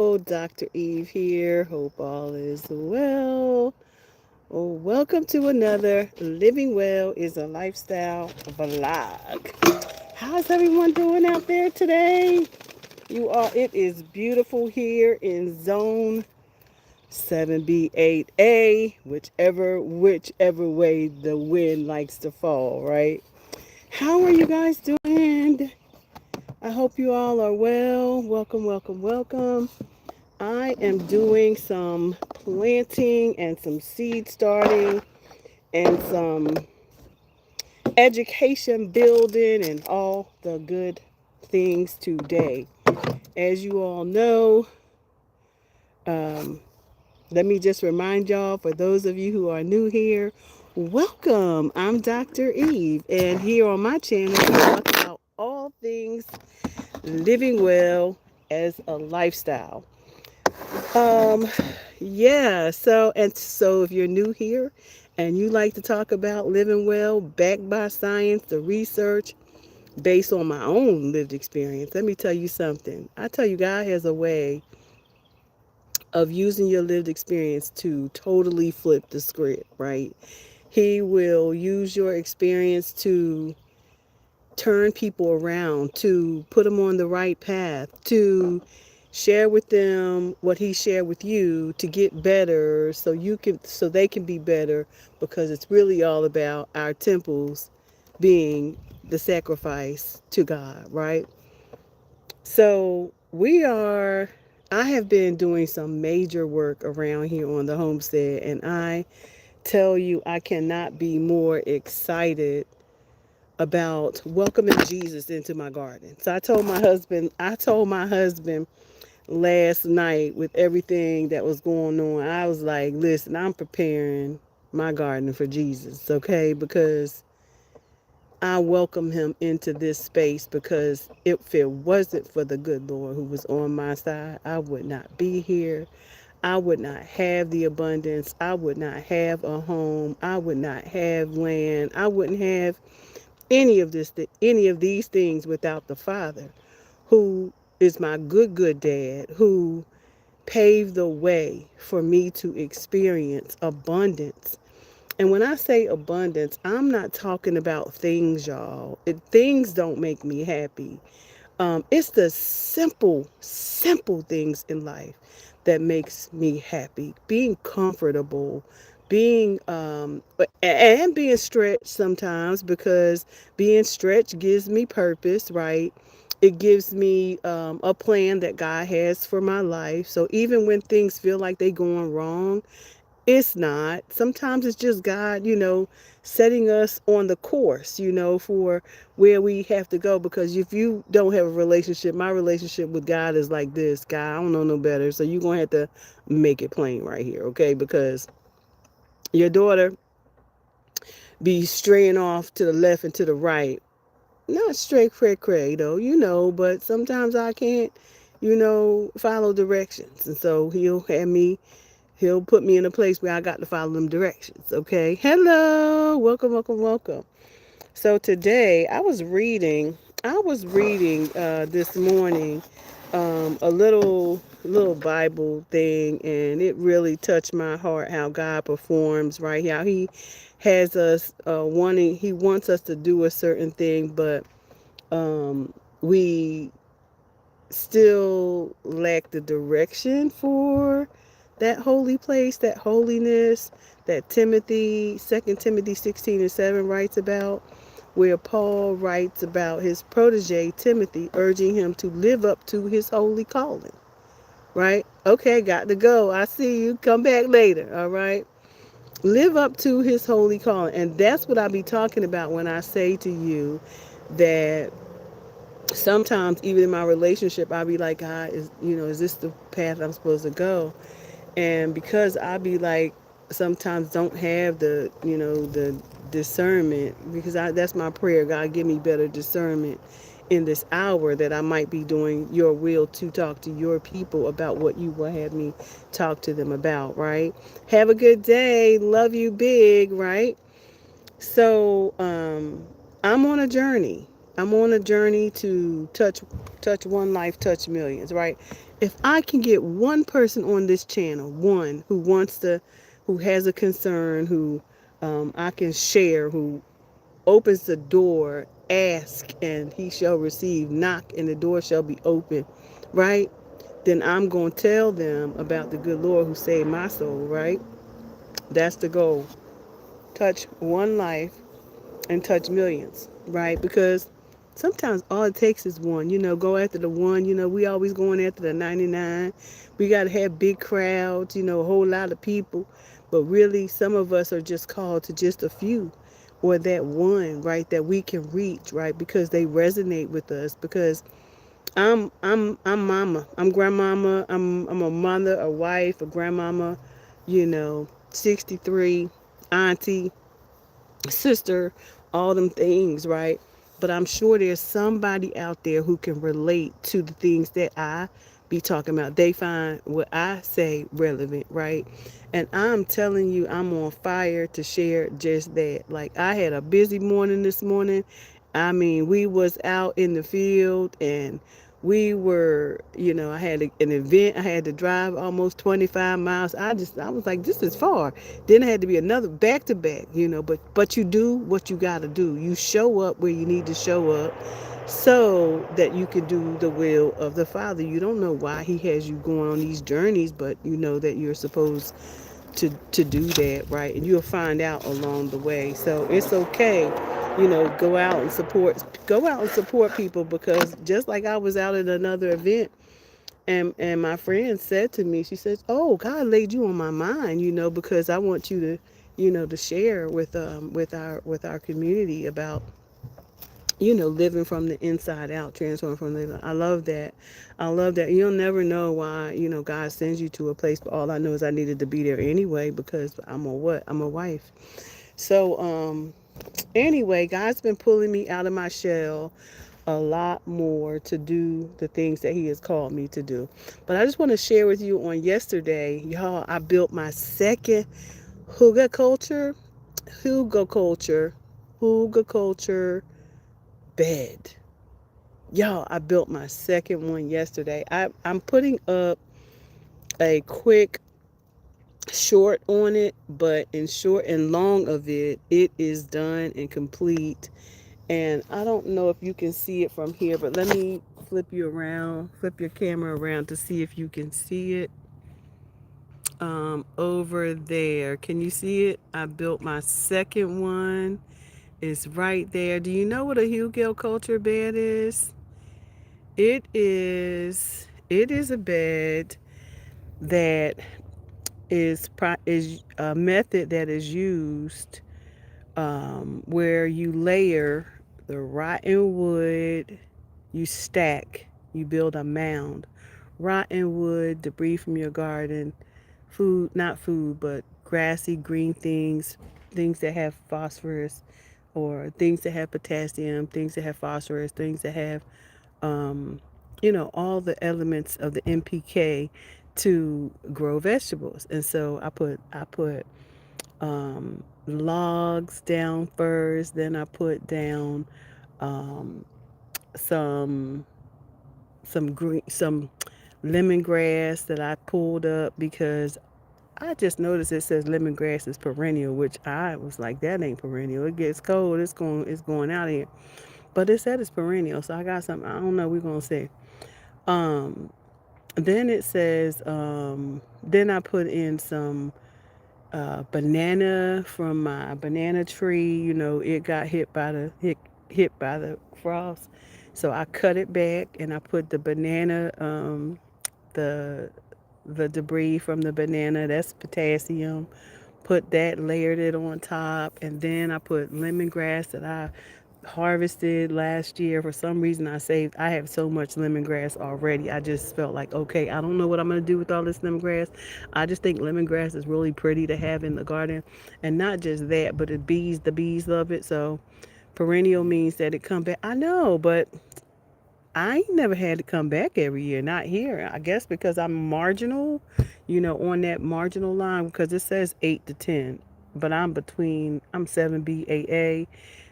Dr. Eve here. Hope all is well. Oh, welcome to another Living Well is a Lifestyle vlog. How's everyone doing out there today? It is beautiful here in zone 7B8A, whichever way the wind likes to fall, right? How are you guys doing? I hope you all are well. Welcome, welcome, welcome. I am doing some planting and some seed starting and some education building and all the good things today. As you all know, um, let me just remind y'all, for those of you who are new here, welcome. I'm Dr. Eve, and here on my channel, we talk about all things living well as a lifestyle. Um, so if you're new here and you like to talk about living well, backed by science, the research based on my own lived experience, let me tell you something. I tell you, God has a way of using your lived experience to totally flip the script, right? He will use your experience to turn people around, to put them on the right path, to share with them what he shared with you to get better so they can be better, because it's really all about our temples being the sacrifice to God, right? So I have been doing some major work around here on the homestead, and I tell you, I cannot be more excited about welcoming Jesus into my garden. So I told my husband last night, with everything that was going on, I was like, listen, I'm preparing my garden for Jesus, okay? Because I welcome him into this space, because if it wasn't for the good Lord who was on my side, I would not be here. I would not have the abundance. I would not have a home. I would not have land. I wouldn't have any of these things without the Father, who is my good dad, who paved the way for me to experience abundance. And when I say abundance, I'm not talking about things, y'all. Things don't make me happy. It's the simple things in life that makes me happy. Being comfortable, being and being stretched sometimes, because being stretched gives me purpose, right? It gives me a plan that God has for my life. So even when things feel like they going wrong, it's not. Sometimes it's just God, setting us on the course, for where we have to go. Because if you don't have a relationship, my relationship with God is like this: God, I don't know no better. So you're going to have to make it plain right here, okay? Because your daughter be straying off to the left and to the right. Not straight cray though, but sometimes I can't, follow directions. And so he'll put me in a place where I got to follow them directions. Okay. Hello. Welcome, welcome, welcome. So today I was reading this morning a little Bible thing, and it really touched my heart how God performs, right? How he has us he wants us to do a certain thing, but we still lack the direction for that holy place, that holiness that Second Timothy 16:7 writes about, where Paul writes about his protege Timothy, urging him to live up to his holy calling. Right? Okay, got to go. I see you. Come back later. All right. Live up to his holy calling. And that's what I be talking about when I say to you that sometimes even in my relationship, I'll be like, God, is this the path I'm supposed to go? And because I be like, sometimes don't have the discernment, because that's my prayer: God, give me better discernment in this hour, that I might be doing your will to talk to your people about what you will have me talk to them about, right? Have a good day. Love you big, right? So I'm on a journey. I'm on a journey to touch one life, touch millions, right? If I can get one person on this channel, one who wants to, who has a concern, who I can share, who opens the door, ask and he shall receive, knock and the door shall be open, right? Then I'm going to tell them about the good Lord who saved my soul, right? That's the goal. Touch one life and touch millions, right? Because sometimes all it takes is one. Go after the one. We always going after the 99. We got to have big crowds, a whole lot of people. But really, some of us are just called to just a few or that one, right, that we can reach, right, because they resonate with us. Because I'm mama, I'm grandmama, I'm a mother, a wife, a grandmama, 63, auntie, sister, all them things, right? But I'm sure there's somebody out there who can relate to the things that I be talking about. They find what I say relevant, right? And I'm telling you, I'm on fire to share just that. Like, I had a busy morning this morning. I mean, we was out in the field and we were, I had an event. I had to drive almost 25 miles. I was like, this is far. Then it had to be another back to back, but you do what you got to do. You show up where you need to show up so that you can do the will of the Father. You don't know why he has you going on these journeys, but you know that you're supposed to do that, right? And you'll find out along the way. So it's okay, go out and support people, because just like I was out at another event, and my friend said to me, she says, "Oh, God laid you on my mind, because I want you to, to share with our community about, living from the inside out, transforming from the." I love that. I love that. You'll never know why, God sends you to a place, but all I know is I needed to be there anyway, because I'm a what? I'm a wife. So, anyway, God's been pulling me out of my shell a lot more to do the things that he has called me to do. But I just want to share with you, on yesterday, y'all, I built my second Huga culture, Huga culture, Huga culture bed. Y'all, I built my second one yesterday. I'm putting up a quick short on it, but in short and long of it, it is done and complete. And I don't know if you can see it from here, but let me flip your camera around to see if you can see it. Over there, can you see it? I built my second one. It's right there. Do you know what a Hugel culture bed is? It is a bed that is a method that is used, where you layer the rotten wood, you stack, you build a mound. Rotten wood, debris from your garden, food, not food, but grassy green things, things that have phosphorus, or things that have potassium, things that have phosphorus, things that have, all the elements of the NPK to grow vegetables. And so I put logs down first. Then I put down um, some some lemongrass that I pulled up, because I just noticed it says lemongrass is perennial, which I was like, that ain't perennial. It gets cold, it's going out of here. But it said it's perennial, so I got some. I don't know. We're gonna see. Um, then it says. Then I put in some banana from my banana tree. It got hit by the frost, so I cut it back and I put the banana, the debris from the banana. That's potassium. Put that, layered it on top, and then I put lemongrass that I harvested last year. For some reason, I have so much lemongrass already. I just felt like, okay, I don't know what I'm going to do with all this lemongrass. I just think lemongrass is really pretty to have in the garden. And not just that, but the bees love it. So perennial means that it come back. I know, but I ain't never had to come back every year. Not here. I guess because I'm marginal, on that marginal line, because it says 8 to 10. But I'm 7B, 8A.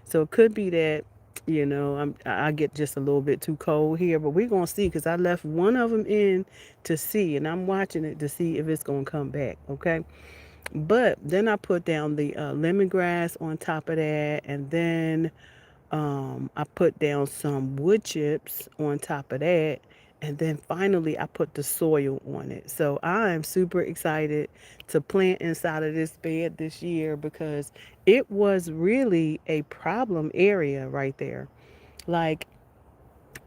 So it could be that I get just a little bit too cold here, but we're gonna see because I left one of them in to see, and I'm watching it to see if it's gonna come back. Okay, but then I put down the lemongrass on top of that, and then I put down some wood chips on top of that, and then finally I put the soil on it. So I am super excited to plant inside of this bed this year because it was really a problem area right there. Like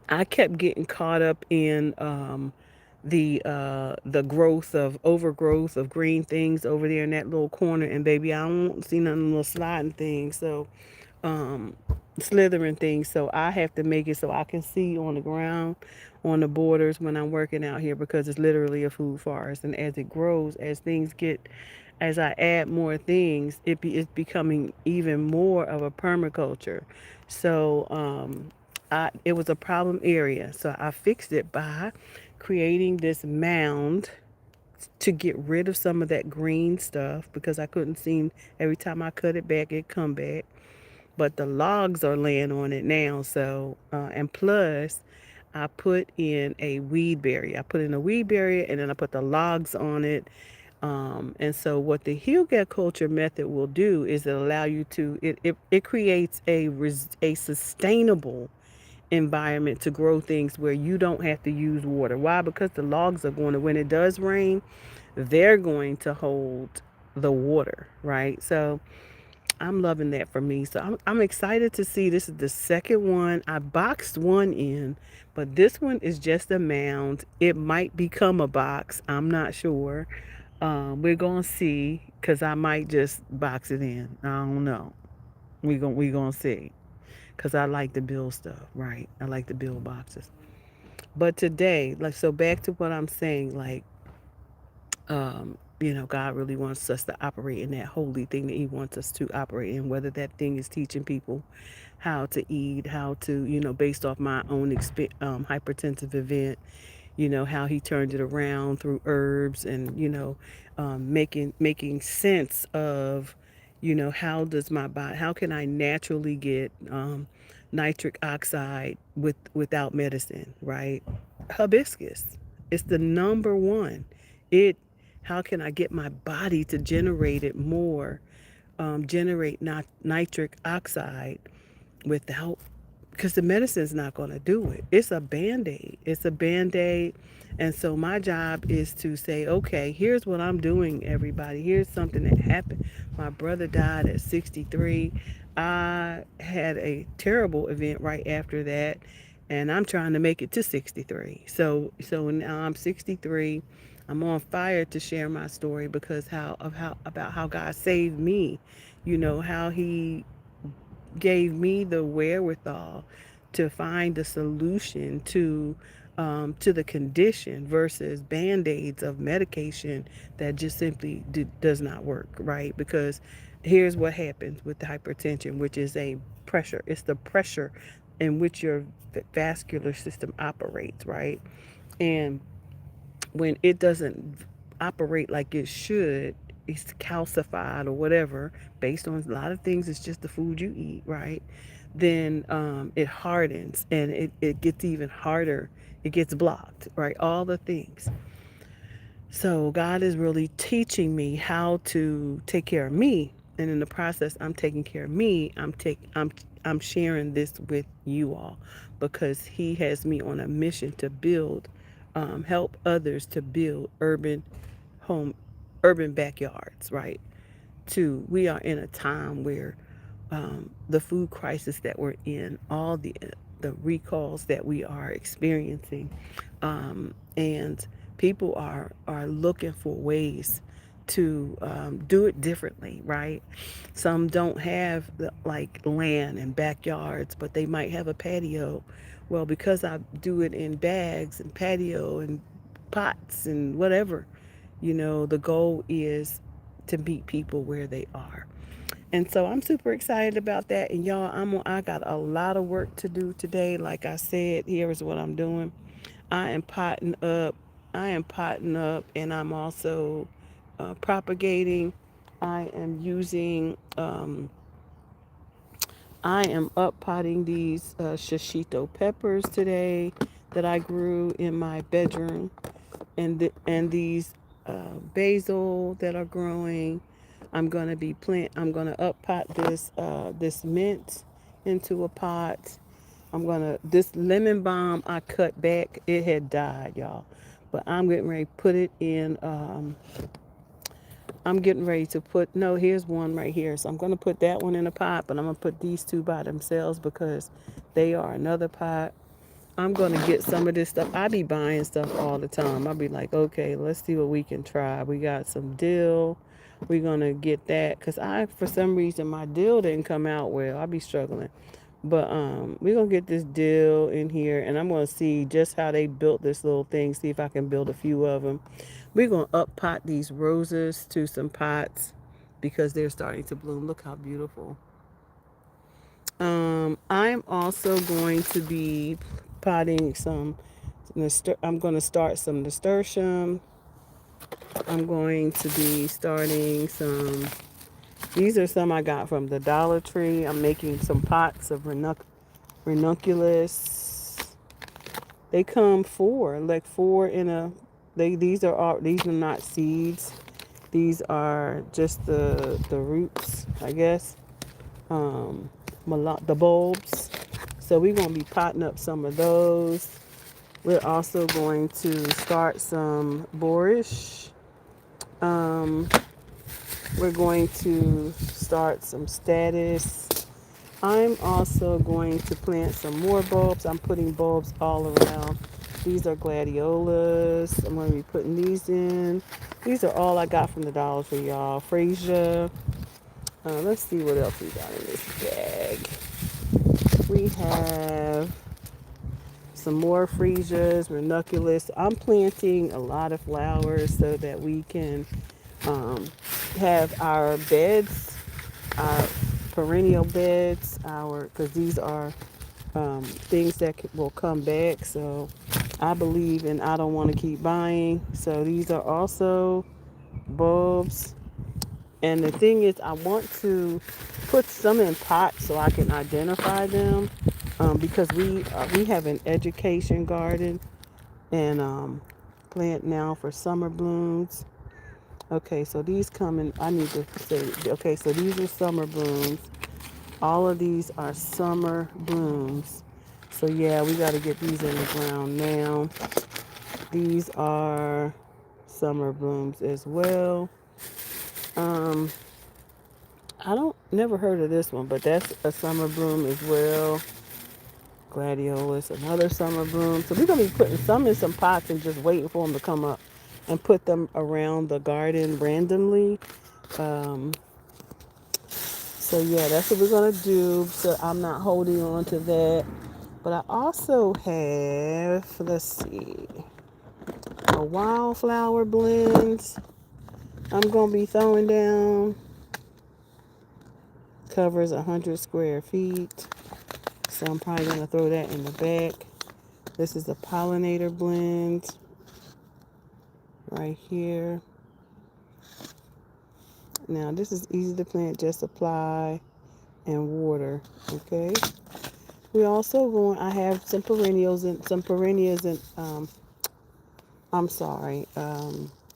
I kept getting caught up in the growth of overgrowth of green things over there in that little corner, and baby, I don't see nothing little sliding things. So um, slithering things. So I have to make it so I can see on the ground, on the borders when I'm working out here because it's literally a food forest. And as it grows, as I add more things, it's becoming even more of a permaculture. So it was a problem area. So I fixed it by creating this mound to get rid of some of that green stuff because I couldn't seem every time I cut it back, it come back, but the logs are laying on it now. So, and plus, I put in a weed barrier. I put in a weed barrier and then I put the logs on it. And so, what the Hillgate culture method will do is it allow you to it creates a sustainable environment to grow things where you don't have to use water. Why? Because the logs are going to, when it does rain, they're going to hold the water, right? So I'm loving that for me. So I'm excited to see this is the second one. I boxed one in, but this one is just a mound. It might become a box. I'm not sure. We're gonna see because I might just box it in. I don't know. We gonna see because I like to build stuff, right? I like to build boxes. But today, like so, back to what I'm saying, like God really wants us to operate in that holy thing that He wants us to operate in, whether that thing is teaching people how to eat, how to, based off my own hypertensive event, how He turned it around through herbs and, making sense of, how can I naturally get nitric oxide without medicine, right? Hibiscus. It's the number one. It How can I get my body to generate it more, generate nitric oxide without, because the medicine's not going to do it. It's a band-aid. It's a band-aid. And so my job is to say, okay, here's what I'm doing, everybody. Here's something that happened. My brother died at 63. I had a terrible event right after that, and I'm trying to make it to 63. So now I'm 63. I'm on fire to share my story because how about how God saved me. How He gave me the wherewithal to find a solution to the condition versus band-aids of medication that just simply does not work, right? Because here's what happens with the hypertension, which is a pressure. It's the pressure in which your vascular system operates, right? And when it doesn't operate like it should, it's calcified or whatever, based on a lot of things, it's just the food you eat, right? Then it hardens and it gets even harder. It gets blocked, right? All the things. So God is really teaching me how to take care of me, and in the process, I'm taking care of me. I'm sharing this with you all because He has me on a mission to build, help others to build home, urban backyards. Right? We are in a time where the food crisis that we're in, all the recalls that we are experiencing, and people are looking for ways to do it differently, right? Some don't have like land and backyards, but they might have a patio. Well, because I do it in bags and patio and pots and whatever, the goal is to meet people where they are. And so I'm super excited about that. And y'all, I got a lot of work to do today. Like I said, here is what I'm doing. I am potting up. I am potting up, and I'm also propagating. I am using I am up potting these shishito peppers today that I grew in my bedroom, and these basil that are growing. I'm gonna up pot this mint into a pot. This lemon balm I cut back. It had died, y'all, but I'm getting ready to put it in. I'm getting ready to put, no, here's one right here. So I'm going to put that one in a pot, but I'm going to put these two by themselves because they are another pot. I'm going to get some of this stuff. I be buying stuff all the time. I'll be like, okay, let's see what we can try. We got some dill. We're going to get that because for some reason, my dill didn't come out well. I'll be struggling. But we're going to get this dill in here, and I'm going to see just how they built this little thing, see if I can build a few of them. We're going to up pot these roses to some pots because they're starting to bloom. Look how beautiful. I'm also going to be potting I'm going to start some nasturtium. I'm going to be starting these are some I got from the Dollar Tree. I'm making some pots of ranunculus. They come four in a, these are not seeds. These are just the roots, I guess. Um, the bulbs. So we're going to be potting up some of those. We're also going to start some borscht. Um, we're going to start some status. I'm also going to plant some more bulbs. I'm putting bulbs all around. These are gladiolas. I'm going to be putting these in. These are all I got from the Dollar Tree, y'all. Freesia. Let's see what else we got in this bag. We have some more freesias, ranunculus. I'm planting a lot of flowers so that we can have our beds, our perennial beds, because these are things that will come back. So I believe, and I don't want to keep buying. So these are also bulbs. And the thing is, I want to put some in pots so I can identify them, because we have an education garden and plant now for summer blooms. Okay, so these come in. I need to say, okay, so these are summer blooms. All of these are summer blooms. So yeah, we got to get these in the ground now. These are summer blooms as well. Um, I don't never heard of this one, but that's a summer bloom as well. Gladiolus, another summer bloom. So we're gonna be putting some in some pots and just waiting for them to come up, and put them around the garden randomly. Um, so yeah, that's what we're gonna do. So I'm not holding on to that, but I also have, let's see, a wildflower blend. I'm gonna be throwing down. Covers 100 square feet. So I'm probably going to throw that in the back. This is a pollinator blend right here. Now this is easy to plant, just apply and water. Okay. We also I have some perennials and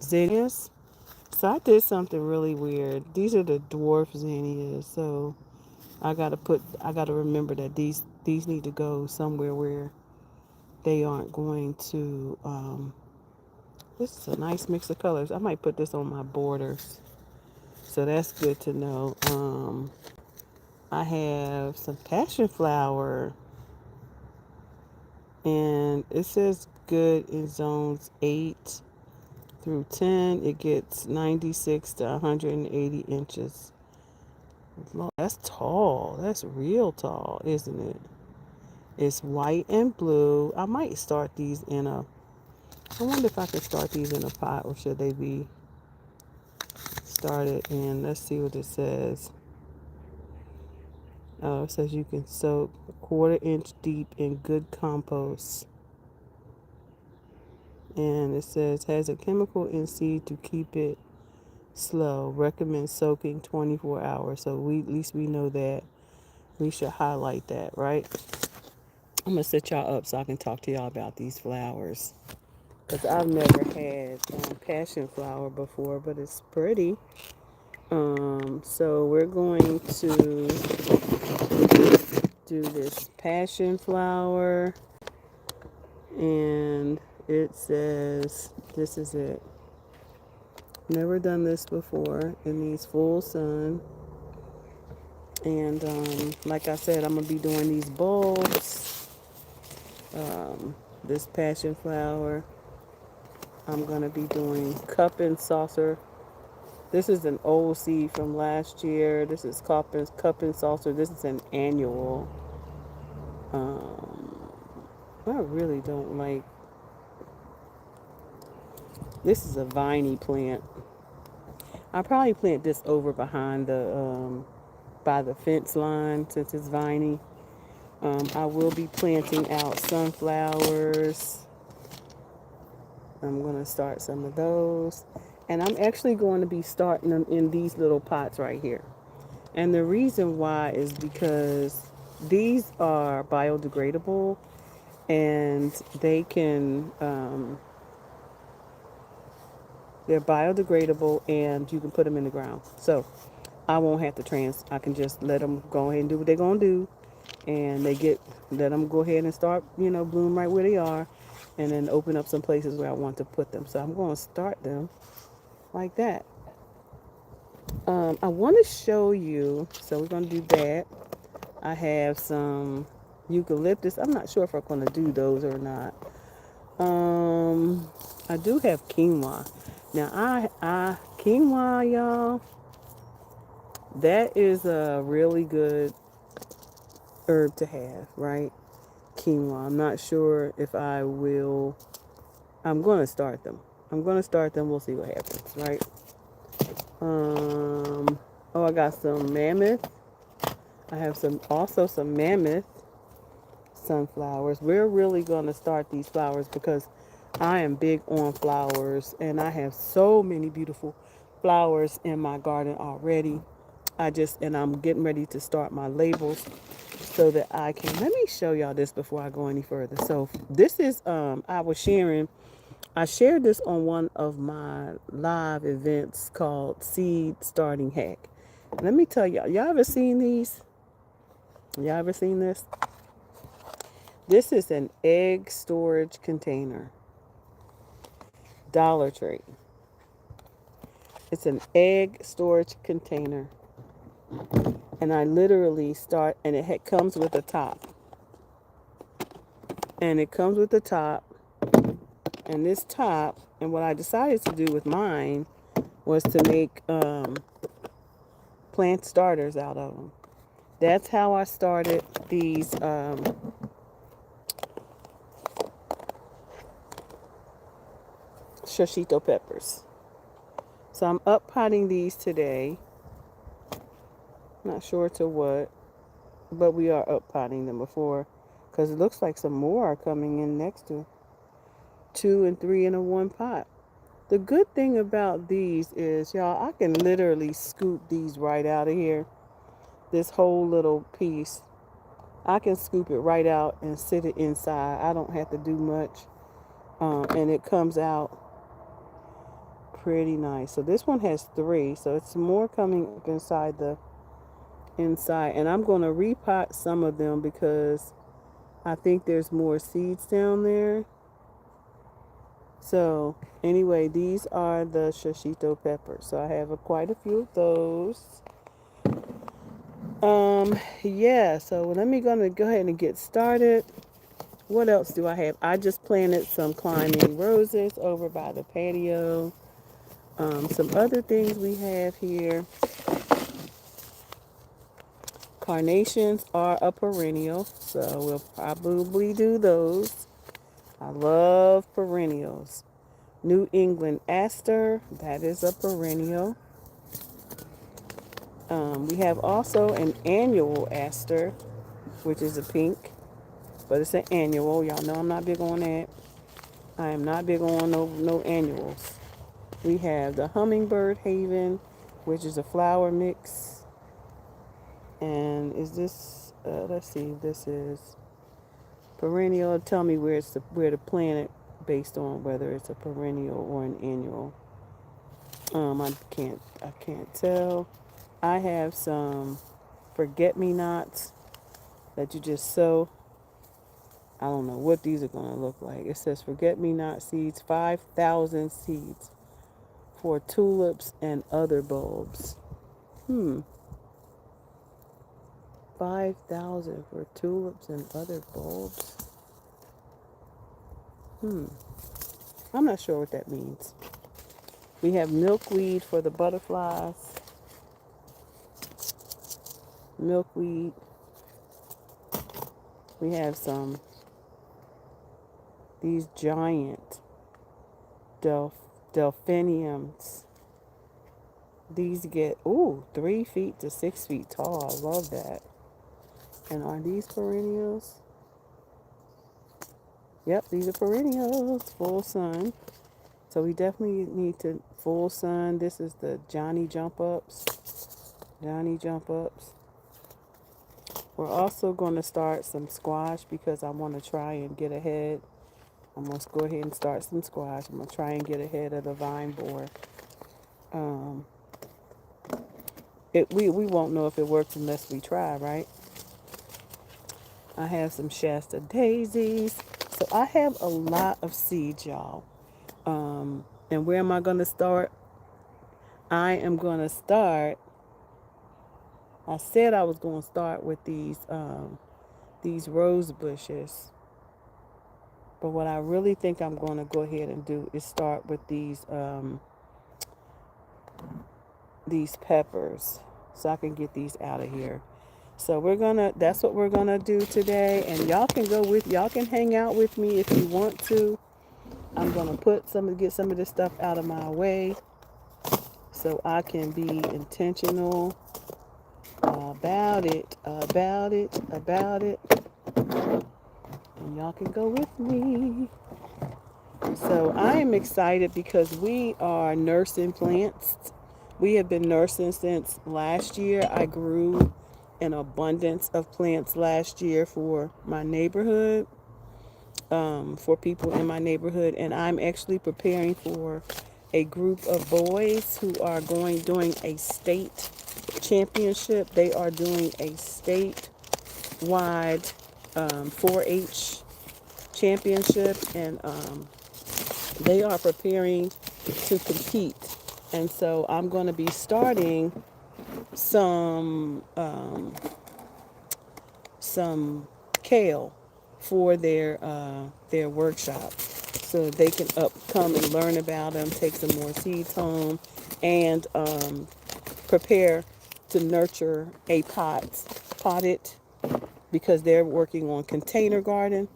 zinnias. So I did something really weird. These are the dwarf zinnias. So I gotta remember that these need to go somewhere where they aren't going to, this is a nice mix of colors. I might put this on my borders. So that's good to know. I have some passion flower, and it says good in zones 8 through 10. It gets 96 to 180 inches. That's tall. That's real tall, isn't it? It's white and blue. I might start these I wonder if I can start these in a pot, or should they be started in, let's see what it says. It says you can soak a 1/4 inch deep in good compost. And it says has a chemical in seed to keep it slow. Recommend soaking 24 hours. So at least we know that. We should highlight that, right? I'm going to set y'all up so I can talk to y'all about these flowers. Because I've never had passion flower before, but it's pretty. So we're going to do this passion flower. And it says, this is it. Never done this before. It needs full sun. And like I said, I'm going to be doing these bulbs. This passion flower. I'm going to be doing cup and saucer. This is an old seed from last year. This is cup and saucer. This is an annual. I really don't like. This is a viney plant. I probably plant this over behind the by the fence line since it's viney. I will be planting out sunflowers. I'm going to start some of those. And I'm actually going to be starting them in these little pots right here. And the reason why is because these are biodegradable and they can, they're biodegradable and you can put them in the ground. So I won't have to I can just let them go ahead and do what they're going to do. And let them go ahead and start, bloom right where they are. And then open up some places where I want to put them. So I'm going to start them like that. I want to show you, so we're going to do that. I have some eucalyptus. I'm not sure if I'm going to do those or not. I do have quinoa. Now, quinoa, y'all, that is a really good herb to have, right? Quinoa. I'm not sure if I will. I'm going to start them. We'll see what happens, right? I got some mammoth. I have some mammoth sunflowers. We're really going to start these flowers because I am big on flowers and I have so many beautiful flowers in my garden already. I'm getting ready to start my labels so that let me show y'all this before I go any further. So this is, I shared this on one of my live events called Seed Starting Hack. Let me tell y'all ever seen these? Y'all ever seen this? This is an egg storage container. Dollar Tree. It's an egg storage container. And I literally and it comes with a top. And this top, and what I decided to do with mine was to make plant starters out of them. That's how I started these shishito peppers. So I'm up potting these today. Not sure to what, but we are up potting them before, because it looks like some more are coming in next to 2 and 3 in a one pot. The good thing about these is, y'all, I can literally scoop these right out of here. This whole little piece, I can scoop it right out and sit it inside. I don't have to do much, and it comes out pretty nice. So this one has 3, so it's more coming up inside and I'm going to repot some of them because I think there's more seeds down there. So anyway, these are the shishito peppers. So I have quite a few of those. Yeah, so let me go ahead and get started. What else do I have? I just planted some climbing roses over by the patio. Some other things we have here. Carnations are a perennial, so we'll probably do those. I love perennials. New England aster, that is a perennial. We have also an annual aster, which is a pink, but it's an annual. Y'all know I'm not big on that. I am not big on no annuals. We have the hummingbird haven, which is a flower mix. And is this let's see, this is perennial. Tell me where to plant it based on whether it's a perennial or an annual. I can't tell. I have some forget me nots that you just sow. I don't know what these are going to look like. It says forget me not seeds, 5,000 seeds for tulips and other bulbs. 5,000 for tulips and other bulbs. I'm not sure what that means. We have milkweed for the butterflies. Milkweed. We have these giant delphiniums. These get 3 feet to 6 feet tall. I love that. And are these perennials? Yep, these are perennials. Full sun. So we definitely need to full sun. This is the Johnny Jump Ups. Johnny Jump Ups. We're also going to start some squash because I want to try and get ahead. I'm going to go ahead and start some squash. I'm going to try and get ahead of the vine borer. We won't know if it works unless we try, right? I have some Shasta daisies. So I have a lot of seeds, y'all. And where am I going to start? I am going to start. I said I was going to start with these rose bushes. But what I really think I'm going to go ahead and do is start with these peppers so I can get these out of here. So that's what we're gonna do today, and y'all can hang out with me if you want to. I'm gonna get some of this stuff out of my way so I can be intentional about it, and y'all can go with me. So I am excited because we are nursing plants. We have been nursing since last year. I grew an abundance of plants last year for my neighborhood, for people in my neighborhood, and I'm actually preparing for a group of boys who are doing a state championship. They are doing a statewide 4-H championship, and they are preparing to compete. And so I'm going to be starting some kale for their workshop, so they can come and learn about them, take some more seeds home, and prepare to nurture a potted, because they're working on container garden.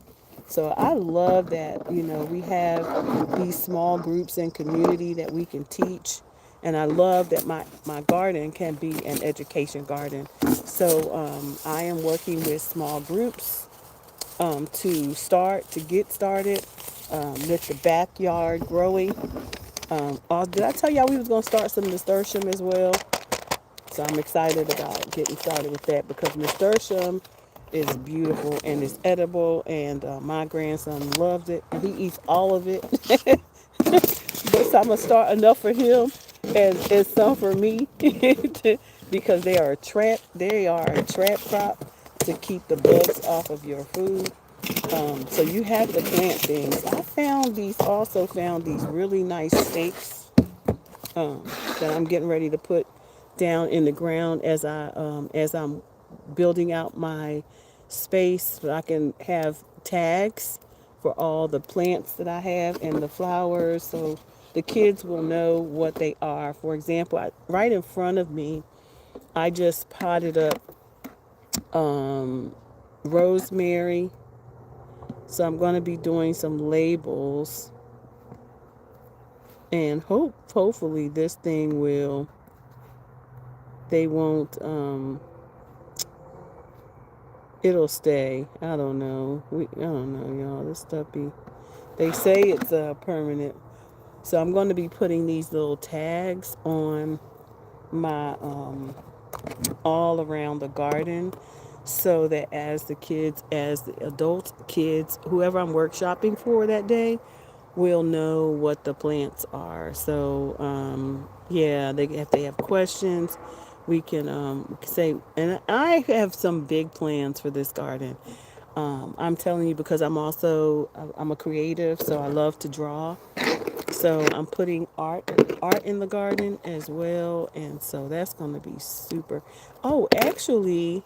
So I love that, we have these small groups and community that we can teach. And I love that my garden can be an education garden. So I am working with small groups to get started with the backyard growing. Did I tell y'all we was going to start some nasturtium as well? So I'm excited about getting started with that because nasturtium is beautiful and it's edible, and my grandson loves it. And he eats all of it. But so I'm going to start enough for him and some for me because they are a trap crop to keep the bugs off of your food. So you have to plant things. I also found these really nice stakes that I'm getting ready to put down in the ground as I'm building out my space, so I can have tags for all the plants that I have and the flowers, so the kids will know what they are. For example, right in front of me, I just potted up rosemary. So I'm going to be doing some labels, and hopefully this thing they won't, it'll stay. I don't know. I don't know, y'all. This stuff they say it's permanent. So I'm going to be putting these little tags on my, all around the garden, so that as the adults, kids, whoever I'm workshopping for that day, will know what the plants are. So yeah, if they have questions, we can say. And I have some big plans for this garden. I'm telling you because I'm a creative, so I love to draw. So I'm putting art in the garden as well, and so that's going to be super. Oh, actually,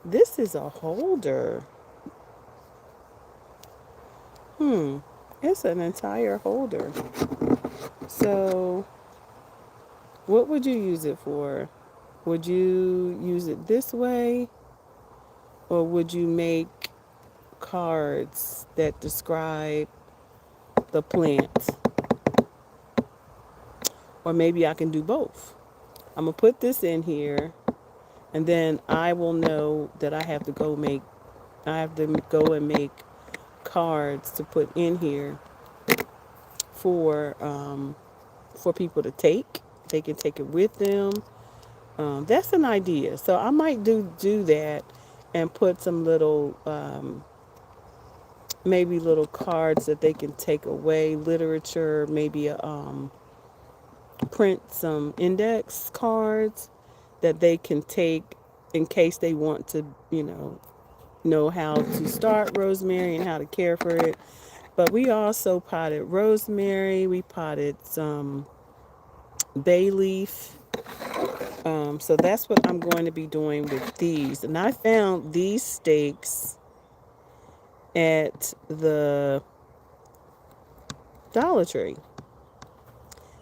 this is a holder. Hmm, it's an entire holder. So, what would you use it for? Would you use it this way, or would you make cards that describe the plant? Or maybe I can do both. I'm gonna put this in here, and then I will know that I have to go and make cards to put in here for for people to take. They can take it with them. That's an idea. So I might do that and put some little maybe little cards that they can take away, literature, maybe print some index cards that they can take in case they want to, know how to start rosemary and how to care for it. But we also potted rosemary. We potted some bay leaf. So that's what I'm going to be doing with these. And I found these stakes at the Dollar Tree.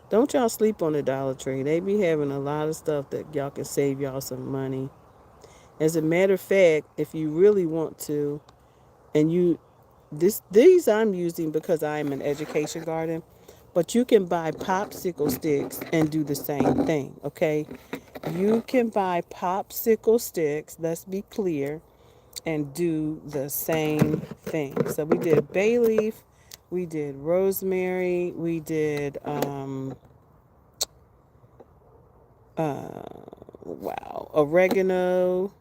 Don't y'all sleep on the Dollar Tree. They be having a lot of stuff that y'all can save y'all some money. As a matter of fact, if you really want to, and these I'm using because I'm an education garden, but you can buy popsicle sticks and do the same thing, okay? You can buy popsicle sticks, let's be clear, and do the same thing. So we did bay leaf, we did rosemary, we did oregano.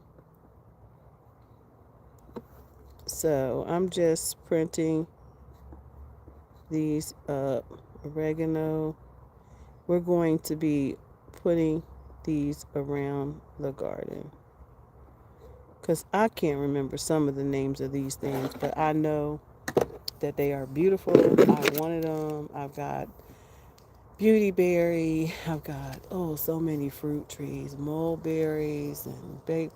So I'm just printing these up. Oregano. We're going to be putting these around the garden because I can't remember some of the names of these things, but I know that they are beautiful. I wanted them. I've got beautyberry. I've got so many fruit trees, mulberries and baked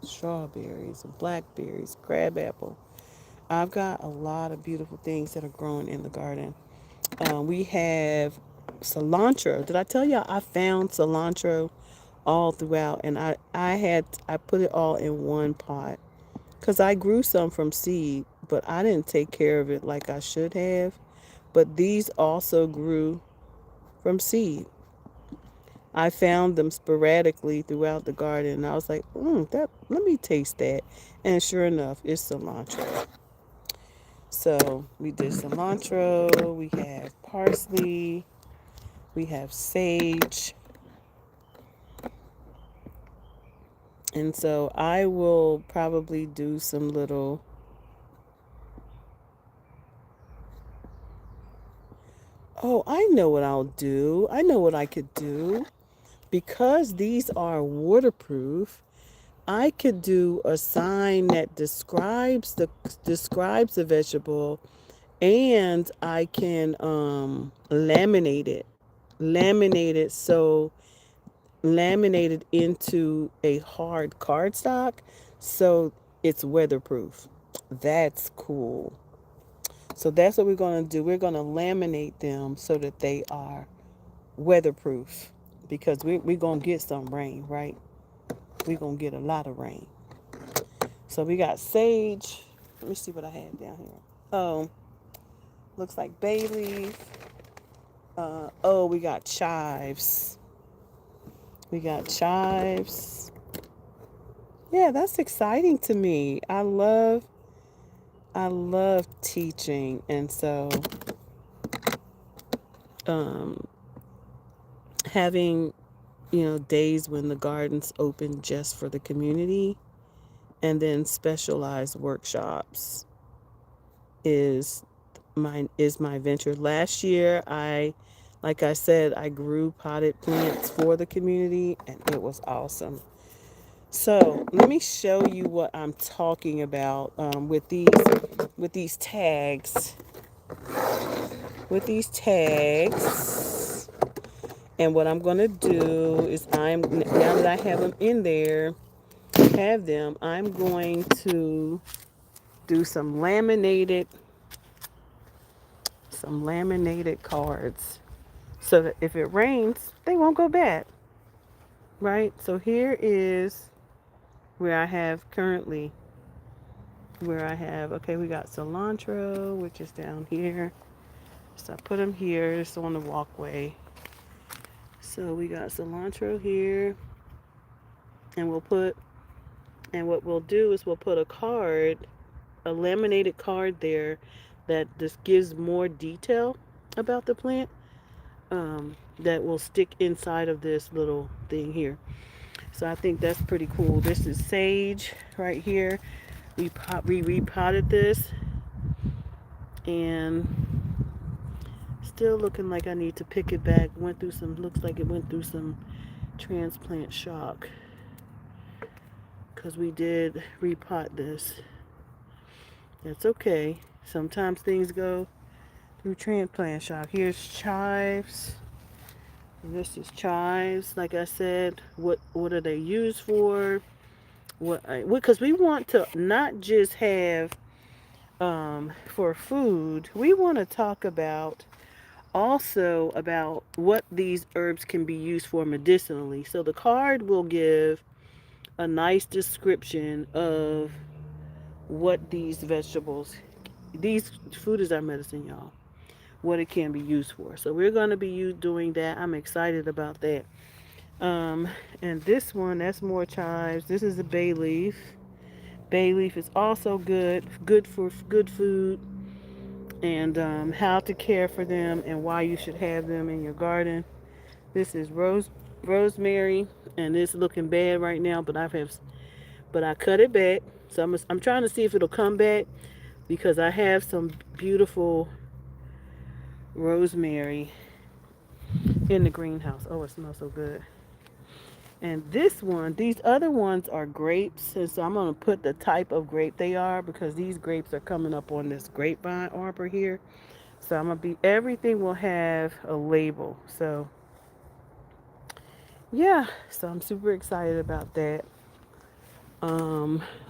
strawberries and blackberries, crabapple. I've got a lot of beautiful things that are growing in the garden. We have cilantro. Did I tell y'all I found cilantro all throughout, and I put it all in one pot because I grew some from seed, but I didn't take care of it like I should have. But these also grew from seed. I found them sporadically throughout the garden, and I was like, that. Let me taste that, and sure enough, it's cilantro. So we did cilantro. We have parsley. We have sage. And so I will probably do some little I know what I'll do. I know what I could do. Because these are waterproof, I could do a sign that describes the vegetable, and I can laminate it. Laminate it so laminated into a hard cardstock so it's weatherproof. That's cool. So that's what we're going to do. We're going to laminate them so that they are weatherproof because we're going to get some rain, right? We're going to get a lot of rain. So we got sage. Let me see what I had down here. Oh, looks like bay leaf. We got chives. We got chives. Yeah, that's exciting to me. I love teaching, and so um, having days when the garden's open just for the community And then specialized workshops is my venture. Last year, like I said, I grew potted plants for the community, and it was awesome. So let me show you what I'm talking about with these tags. With these tags, and what I'm gonna do is now that I have them in there, I'm going to do some laminated cards, so that if it rains, they won't go bad, right? So here is where I have currently, okay, we got cilantro, which is down here. So I put them here, it's on the walkway. So we got cilantro here, and what we'll do is we'll put a laminated card there that just gives more detail about the plant, that will stick inside of this little thing here. So I think that's pretty cool. This is sage right here. We repotted this, and still looking like I need to pick it back. Looks like it went through some transplant shock, because we did repot this. That's okay. Sometimes things go through transplant shock. Here's chives. This is chives. Like I said, what are they used for? Because we want to not just have for food. We want to talk about also about what these herbs can be used for medicinally. So the card will give a nice description of what these food is our medicine, y'all, what it can be used for. So we're going to be doing that. I'm excited about that. Um, and this one, that's more chives. This is a bay leaf. Bay leaf is also good for good food, and how to care for them and why you should have them in your garden. This is rosemary, and it's looking bad right now, but I cut it back. So I'm trying to see if it'll come back, because I have some beautiful rosemary in the greenhouse. Oh, it smells so good. And these other ones are grapes. And so I'm going to put the type of grape they are, because these grapes are coming up on this grapevine arbor here. So everything will have a label. So yeah, so I'm super excited about that.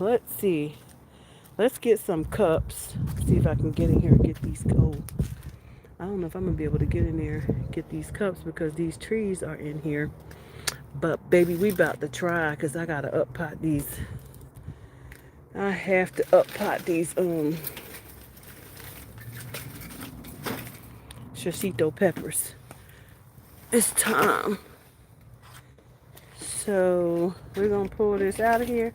Let's see. Let's get some cups. See if I can get in here and get these cold. I don't know if I'm going to be able to get in there and get these cups, because these trees are in here. But baby, we about to try, because I got to up pot these. I have to up pot these shishito peppers. It's time. So we're going to pull this out of here.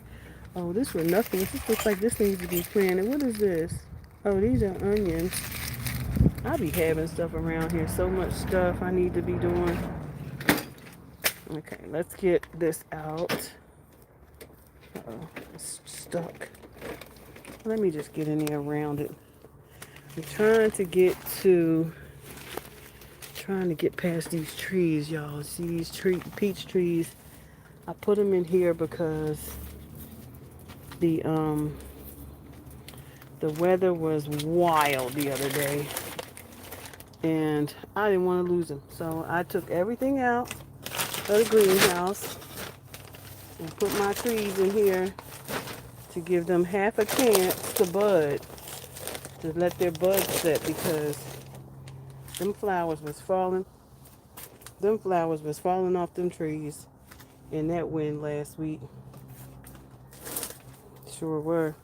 Oh, this was nothing. This looks like this needs to be planted. What is this? Oh, these are onions. I be having stuff around here. So much stuff I need to be doing. Okay, let's get this out. Uh-oh, it's stuck. Let me just get in there around it. I'm trying to get past these trees, y'all. See these peach trees? I put them in here because the weather was wild the other day, and I didn't want to lose them. So I took everything out of the greenhouse and put my trees in here to give them half a chance to bud, to let their buds set, because them flowers was falling off them trees in that wind last week. Sure were.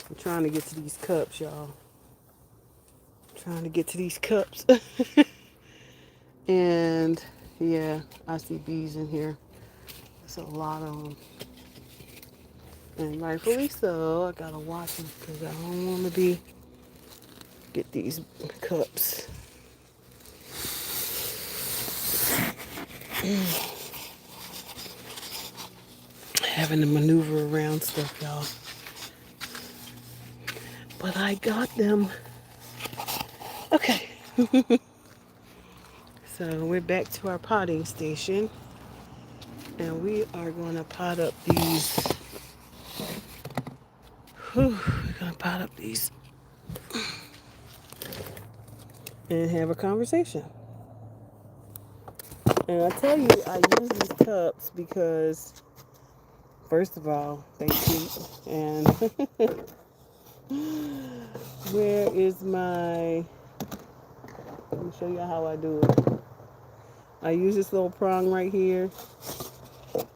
I'm trying to get to these cups, y'all. Trying to get to these cups. And yeah, I see bees in here. There's a lot of them. And rightfully so. I gotta watch them, because I don't want to get these cups. Have having to maneuver around stuff, y'all. But I got them. Okay. So we're back to our potting station. And we are going to pot up these. We're going to pot up these and have a conversation. And I tell you, I use these cups because, first of all, they cheap. And where is my... Let me show you how I do it. I use this little prong right here.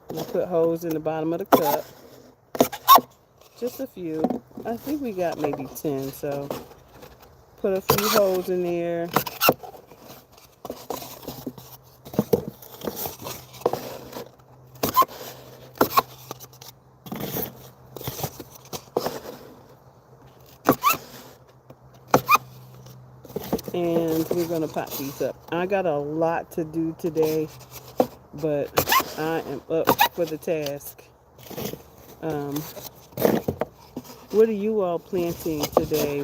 And I put holes in the bottom of the cup. Just a few. I think we got maybe 10, so put a few holes in there. And we're going to pot these up. I got a lot to do today, but I am up for the task. What are you all planting today?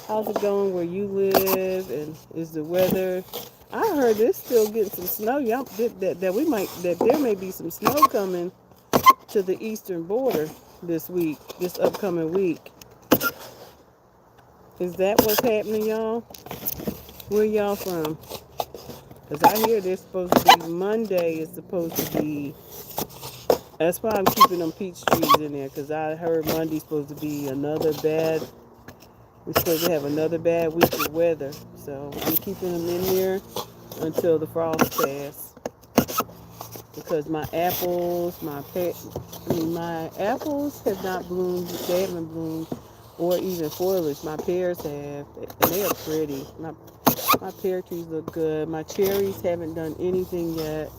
How's it going where you live? And is the weather? I heard it's still getting some snow. Y'all that there may be some snow coming to the eastern border this upcoming week. Is that what's happening, y'all? Where y'all from? Because I hear they're supposed to be Monday is supposed to be. That's why I'm keeping them peach trees in there, because I heard Monday's supposed to be we're supposed to have another bad week of weather. So I'm keeping them in there until the frost pass. Because my apples, my apples have not bloomed. They haven't bloomed, or even foliage. My pears have, and they are pretty. My pear trees look good. My cherries haven't done anything yet.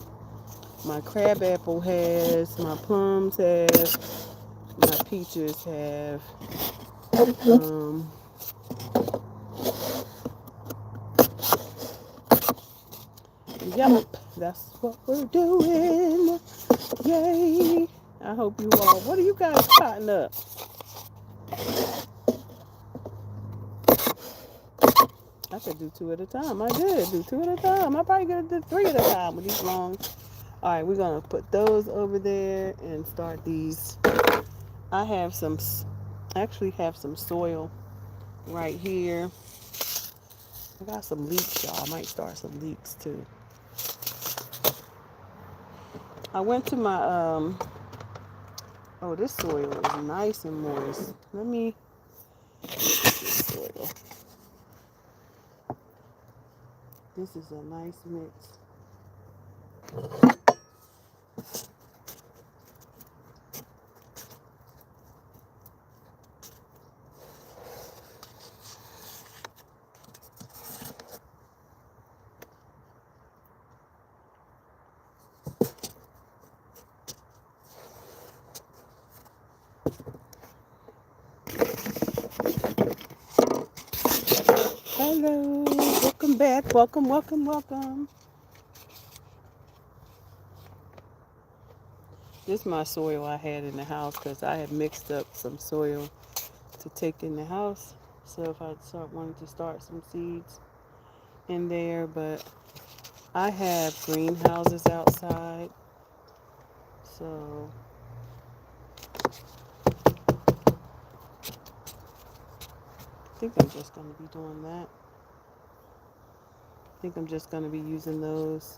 My crab apple has. My plums have. My peaches have. Yep, that's what we're doing. Yay! I hope you all. What are you guys potting up? I could do 2 at a time. I did do 2 at a time. I probably could do 3 at a time with these long. All right, we're gonna put those over there and start these. I actually have some soil right here. I got some leeks, y'all. I might start some leeks too. I went to my oh, this soil is nice and moist. Let me get this soil. This is a nice mix. Hello, welcome back. Welcome. This is my soil I had in the house because I had mixed up some soil to take in the house. So if I wanted to start some seeds in there, but I have greenhouses outside. So I think I'm just going to be doing that. I think I'm just going to be using those.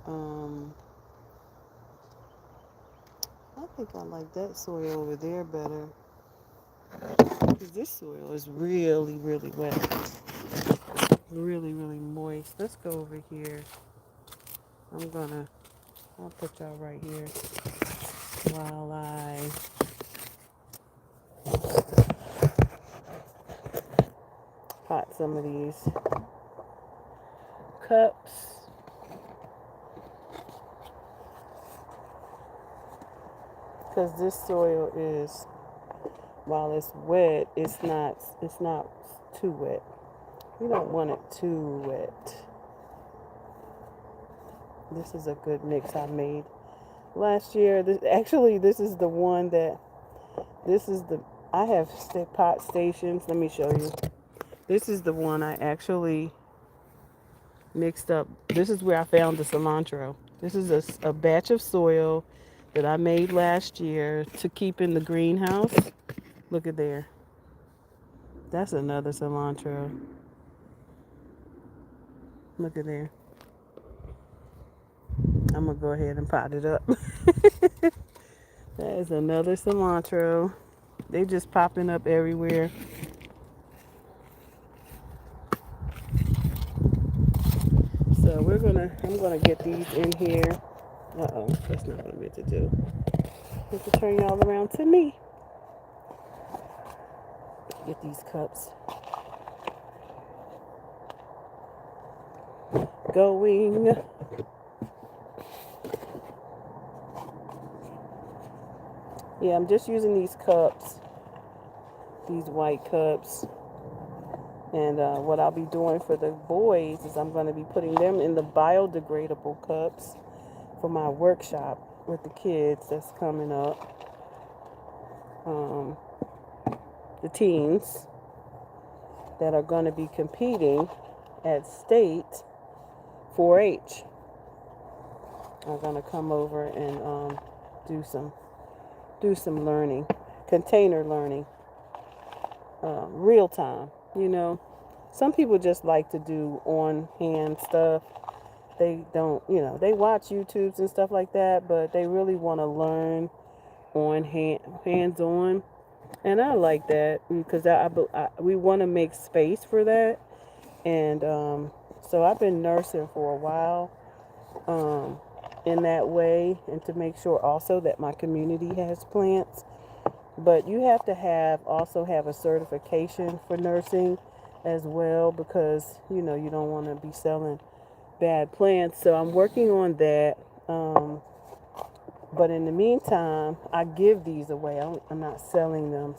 I think I like that soil over there better. Because this soil is really, really wet. Really, really moist. Let's go over here. I'll put y'all right here while I pot some of these cups. Because this soil is, while it's wet, it's not too wet. We don't want it too wet. This is a good mix I made last year. This is the one that, this is the, I have pot stations. Let me show you. This is the one I actually mixed up. This is where I found the cilantro. This is a batch of soil that I made last year to keep in the greenhouse. Look at there. That's another cilantro. Look at there. I'm going to go ahead and pot it up. That is another cilantro. They just popping up everywhere. So I'm gonna get these in here. Uh-oh, that's not what I meant to do. I have to turn y'all around to me. Get these cups going. Yeah, I'm just using these cups, these white cups. And what I'll be doing for the boys is I'm going to be putting them in the biodegradable cups for my workshop with the kids that's coming up. The teens that are going to be competing at state 4-H are going to come over and do some learning, container learning, real time. Some people just like to do on hand stuff. They don't, they watch YouTubes and stuff like that, but they really want to learn on hands on. And I like that because we want to make space for that. And so I've been nursing for a while in that way, and to make sure also that my community has plants. But you have to also have a certification for nursing as well, because you don't want to be selling bad plants. So I'm working on that. But in the meantime, I give these away. I'm not selling them.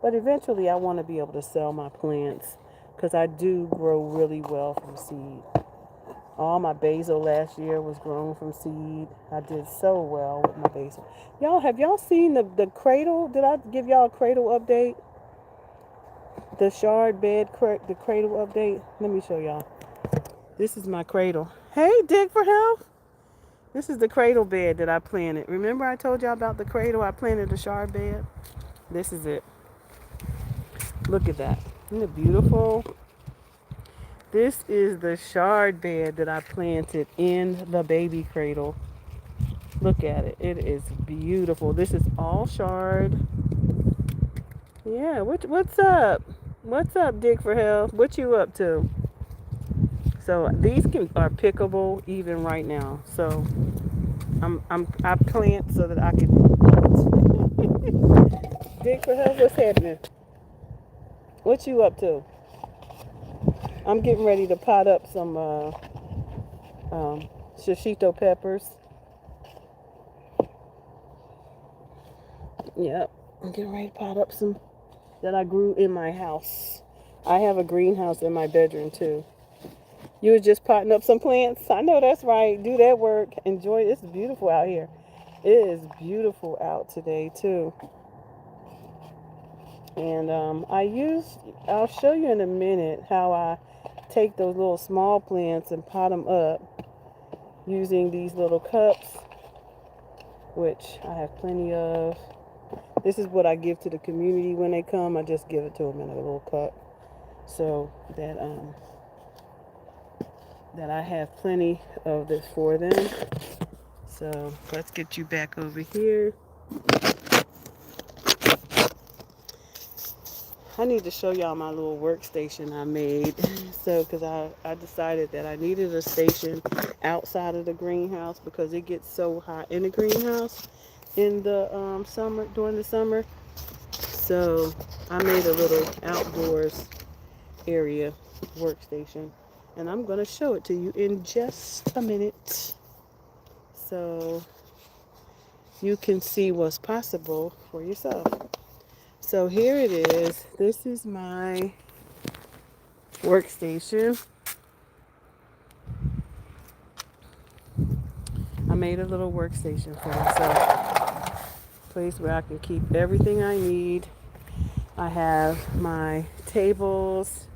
But eventually I want to be able to sell my plants because I do grow really well from seed. All my basil last year was grown from seed. I did so well with my basil. Have y'all seen the cradle? Did I give y'all a cradle update? The shard bed, the cradle update. Let me show y'all. This is my cradle. Hey, Dig for Health. This is the cradle bed that I planted. Remember I told y'all about the cradle? I planted a shard bed. This is it. Look at that. Isn't it beautiful? This is the shard bed that I planted in the baby cradle. Look at it. It is beautiful. This is all shard. Yeah, what's up? What's up, Dig for Health? What you up to? So these are pickable even right now. So I plant so that I can Dig for Health. What's happening? What you up to? I'm getting ready to pot up some shishito peppers. Yep, I'm getting ready to pot up some that I grew in my house. I have a greenhouse in my bedroom too. You were just potting up some plants? I know that's right. Do that work. Enjoy it. It's beautiful out here. It is beautiful out today too. And I'll show you in a minute how I take those little small plants and pot them up using these little cups, which I have plenty of. This is what I give to the community when they come. I just give it to them in a little cup, so that I have plenty of this for them. So let's get you back over here. I need to show y'all my little workstation I made. So, because I decided that I needed a station outside of the greenhouse because it gets so hot in the greenhouse in the summer, during the summer. So I made a little outdoors area workstation, and I'm going to show it to you in just a minute so you can see what's possible for yourself. So here it is. This is my workstation. I'm made a little workstation for myself, place where I can keep everything I need. I have my tables,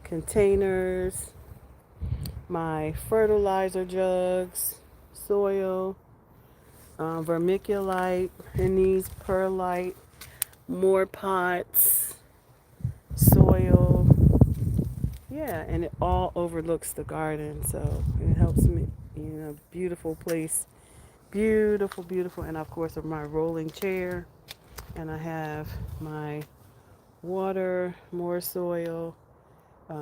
containers, my fertilizer jugs, soil, vermiculite in these, perlite, more pots, soil. Yeah, and it all overlooks the garden, so it helps me. Beautiful place, beautiful, beautiful, and of course, my rolling chair, and I have my water, more soil.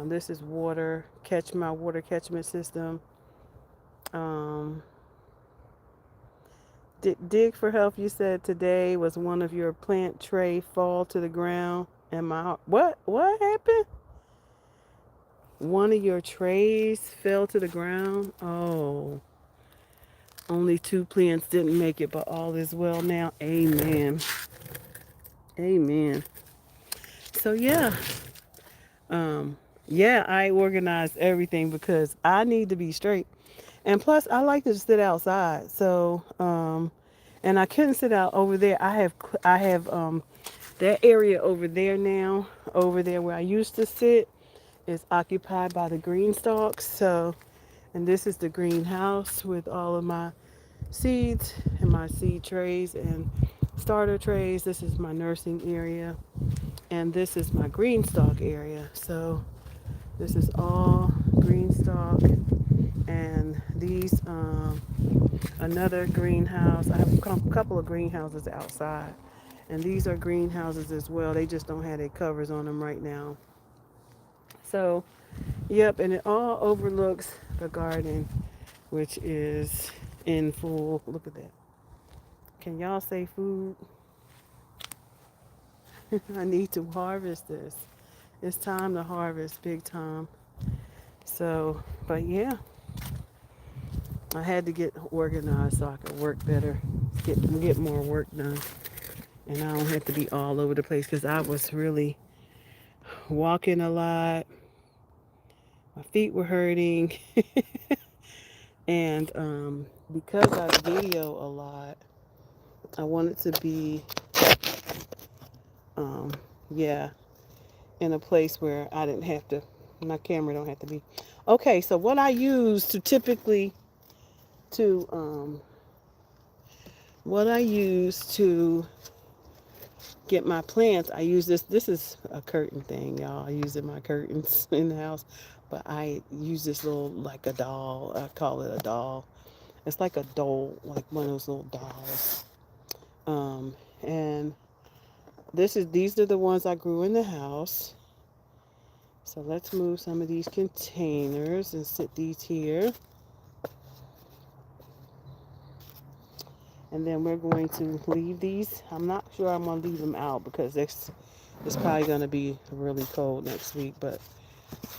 This is water, my water catchment system. Um, dig for Health, you said today was one of your plant tray fall to the ground. And what happened? One of your trays fell to the ground. Oh, only two plants didn't make it, but all is well now. Amen. Amen. So um, yeah, I organized everything because I need to be straight. And plus, I like to sit outside. So, and I couldn't sit out over there. I have that area over there now, over there where I used to sit, is occupied by the green stalks. So, and this is the greenhouse with all of my seeds and my seed trays and starter trays. This is my nursing area, and this is my green stalk area. So, this is all green stalk, and these another greenhouse. I have a couple of greenhouses outside, and these are greenhouses as well. They just don't have their covers on them right now. So, yep, and it all overlooks the garden, which is in full. Look at that. Can y'all say food? I need to harvest this. It's time to harvest big time. So, but yeah, I had to get organized so I could work better, get more work done. And I don't have to be all over the place because I was really walking a lot. My feet were hurting. And because I video a lot, I wanted to be, um, yeah, in a place where I didn't have to, my camera don't have to be. Okay, so what I use to typically, to, what I use to get my plants, I use this. This is a curtain thing, y'all. I use it in my curtains in the house, but I use this little, like a doll. I call it a doll. It's like a doll, like one of those little dolls. And these are the ones I grew in the house. So let's move some of these containers and sit these here. And then we're going to leave these. I'm not sure I'm going to leave them out because it's probably going to be really cold next week. But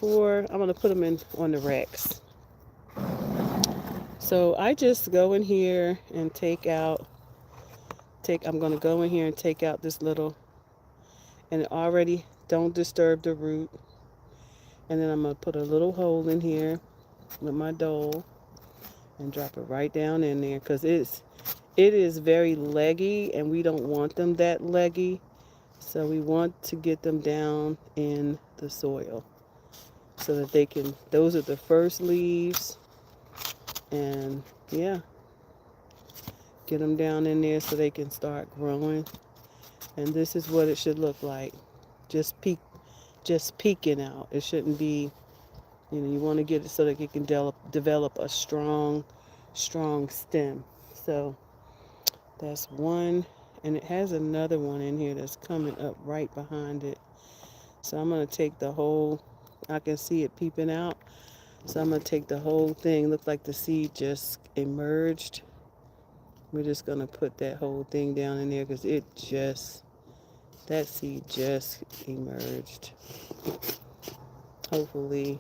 I'm going to put them in on the racks. So I just go in here and I'm going to go in here and take out this little, and already don't disturb the root. And then I'm going to put a little hole in here with my dole and drop it right down in there because it is very leggy, and we don't want them that leggy. So we want to get them down in the soil so that those are the first leaves. And yeah, get them down in there so they can start growing. And this is what it should look like. Just peeking out. It shouldn't be, you want to get it so that it can develop a strong stem. So that's one, and it has another one in here that's coming up right behind it. So I'm going to take I can see it peeping out. So I'm going to take the whole thing. Look like the seed just emerged. We're just going to put that whole thing down in there because that seed just emerged. Hopefully.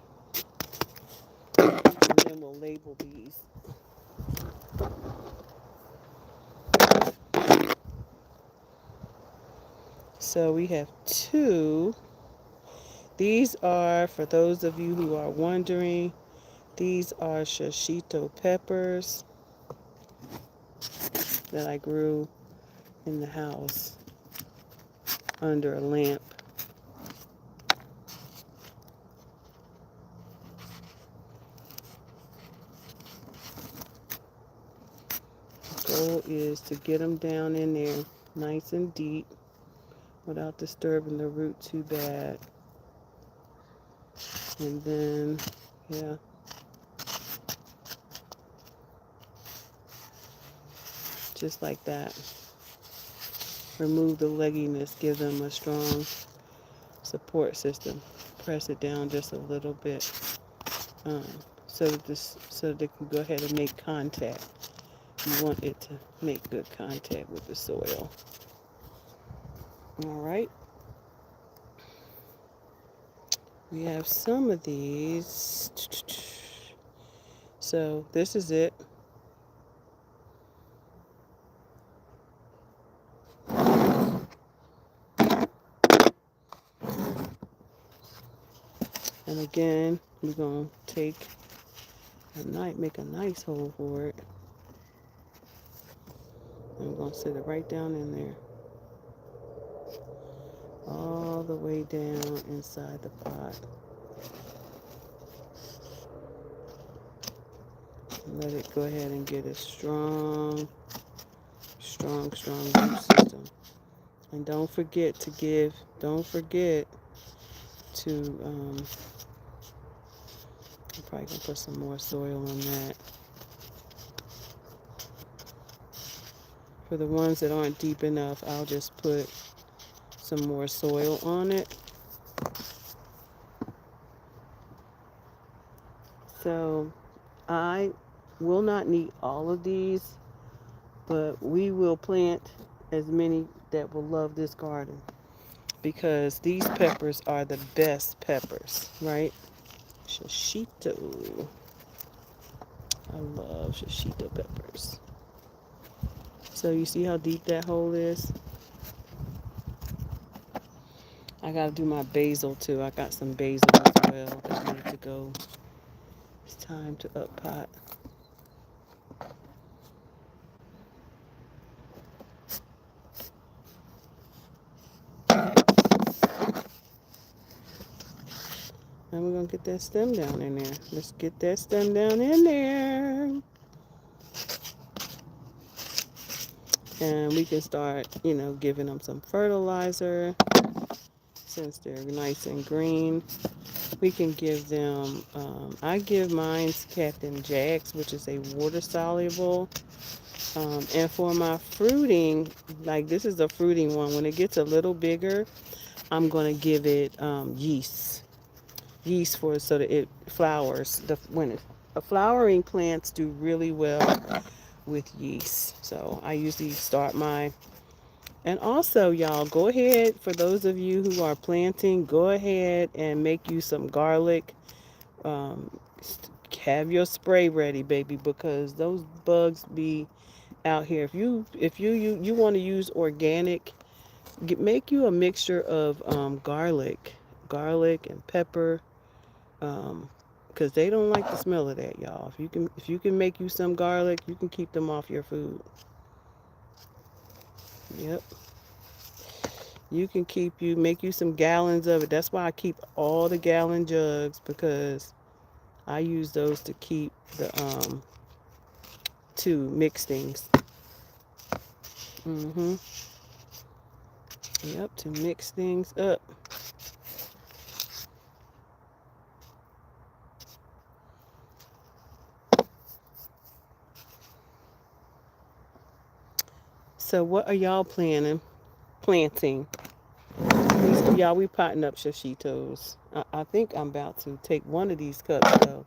And then we'll label these. So we have two. These are, for those of you who are wondering, these are shishito peppers. that I grew in the house under a lamp. The goal is to get them down in there nice and deep without disturbing the root too bad. And then, yeah, just like that. Remove the legginess, give them a strong support system. Press it down just a little bit, so that they can go ahead and make contact. You want it to make good contact with the soil. All right. We have some of these. So this is it. And again, we're going to take make a nice hole for it. And we're going to sit it right down in there. All the way down inside the pot. And let it go ahead and get a strong root system. And don't forget to I'm probably going to put some more soil on that. For the ones that aren't deep enough, I'll just put some more soil on it. So I will not need all of these, but we will plant as many that will love this garden, because these peppers are the best peppers, right? Shishito. I love shishito peppers. So you see how deep that hole is? I gotta do my basil too. I got some basil as well that need to go. It's time to up pot. And we're gonna get that stem down in there. Let's get that stem down in there. And we can start, giving them some fertilizer. Since they're nice and green, we can give them, I give mine's Captain Jack's, which is a water soluble. And for my fruiting, like this is the fruiting one, when it gets a little bigger, I'm going to give it yeast so that it flowers. When flowering plants do really well with yeast. So I usually start my, and also y'all, go ahead, for those of you who are planting, go ahead and make you some garlic. Have your spray ready, baby, because those bugs be out here. If you want to use organic, make you a mixture of garlic and pepper, because they don't like the smell of that, y'all. If you can make you some garlic, you can keep them off your food. Yep. You can make you some gallons of it. That's why I keep all the gallon jugs, because I use those to keep to mix things. Yep, to mix things up. So what are y'all planting? Y'all, we potting up shishitos. I think I'm about to take one of these cups though.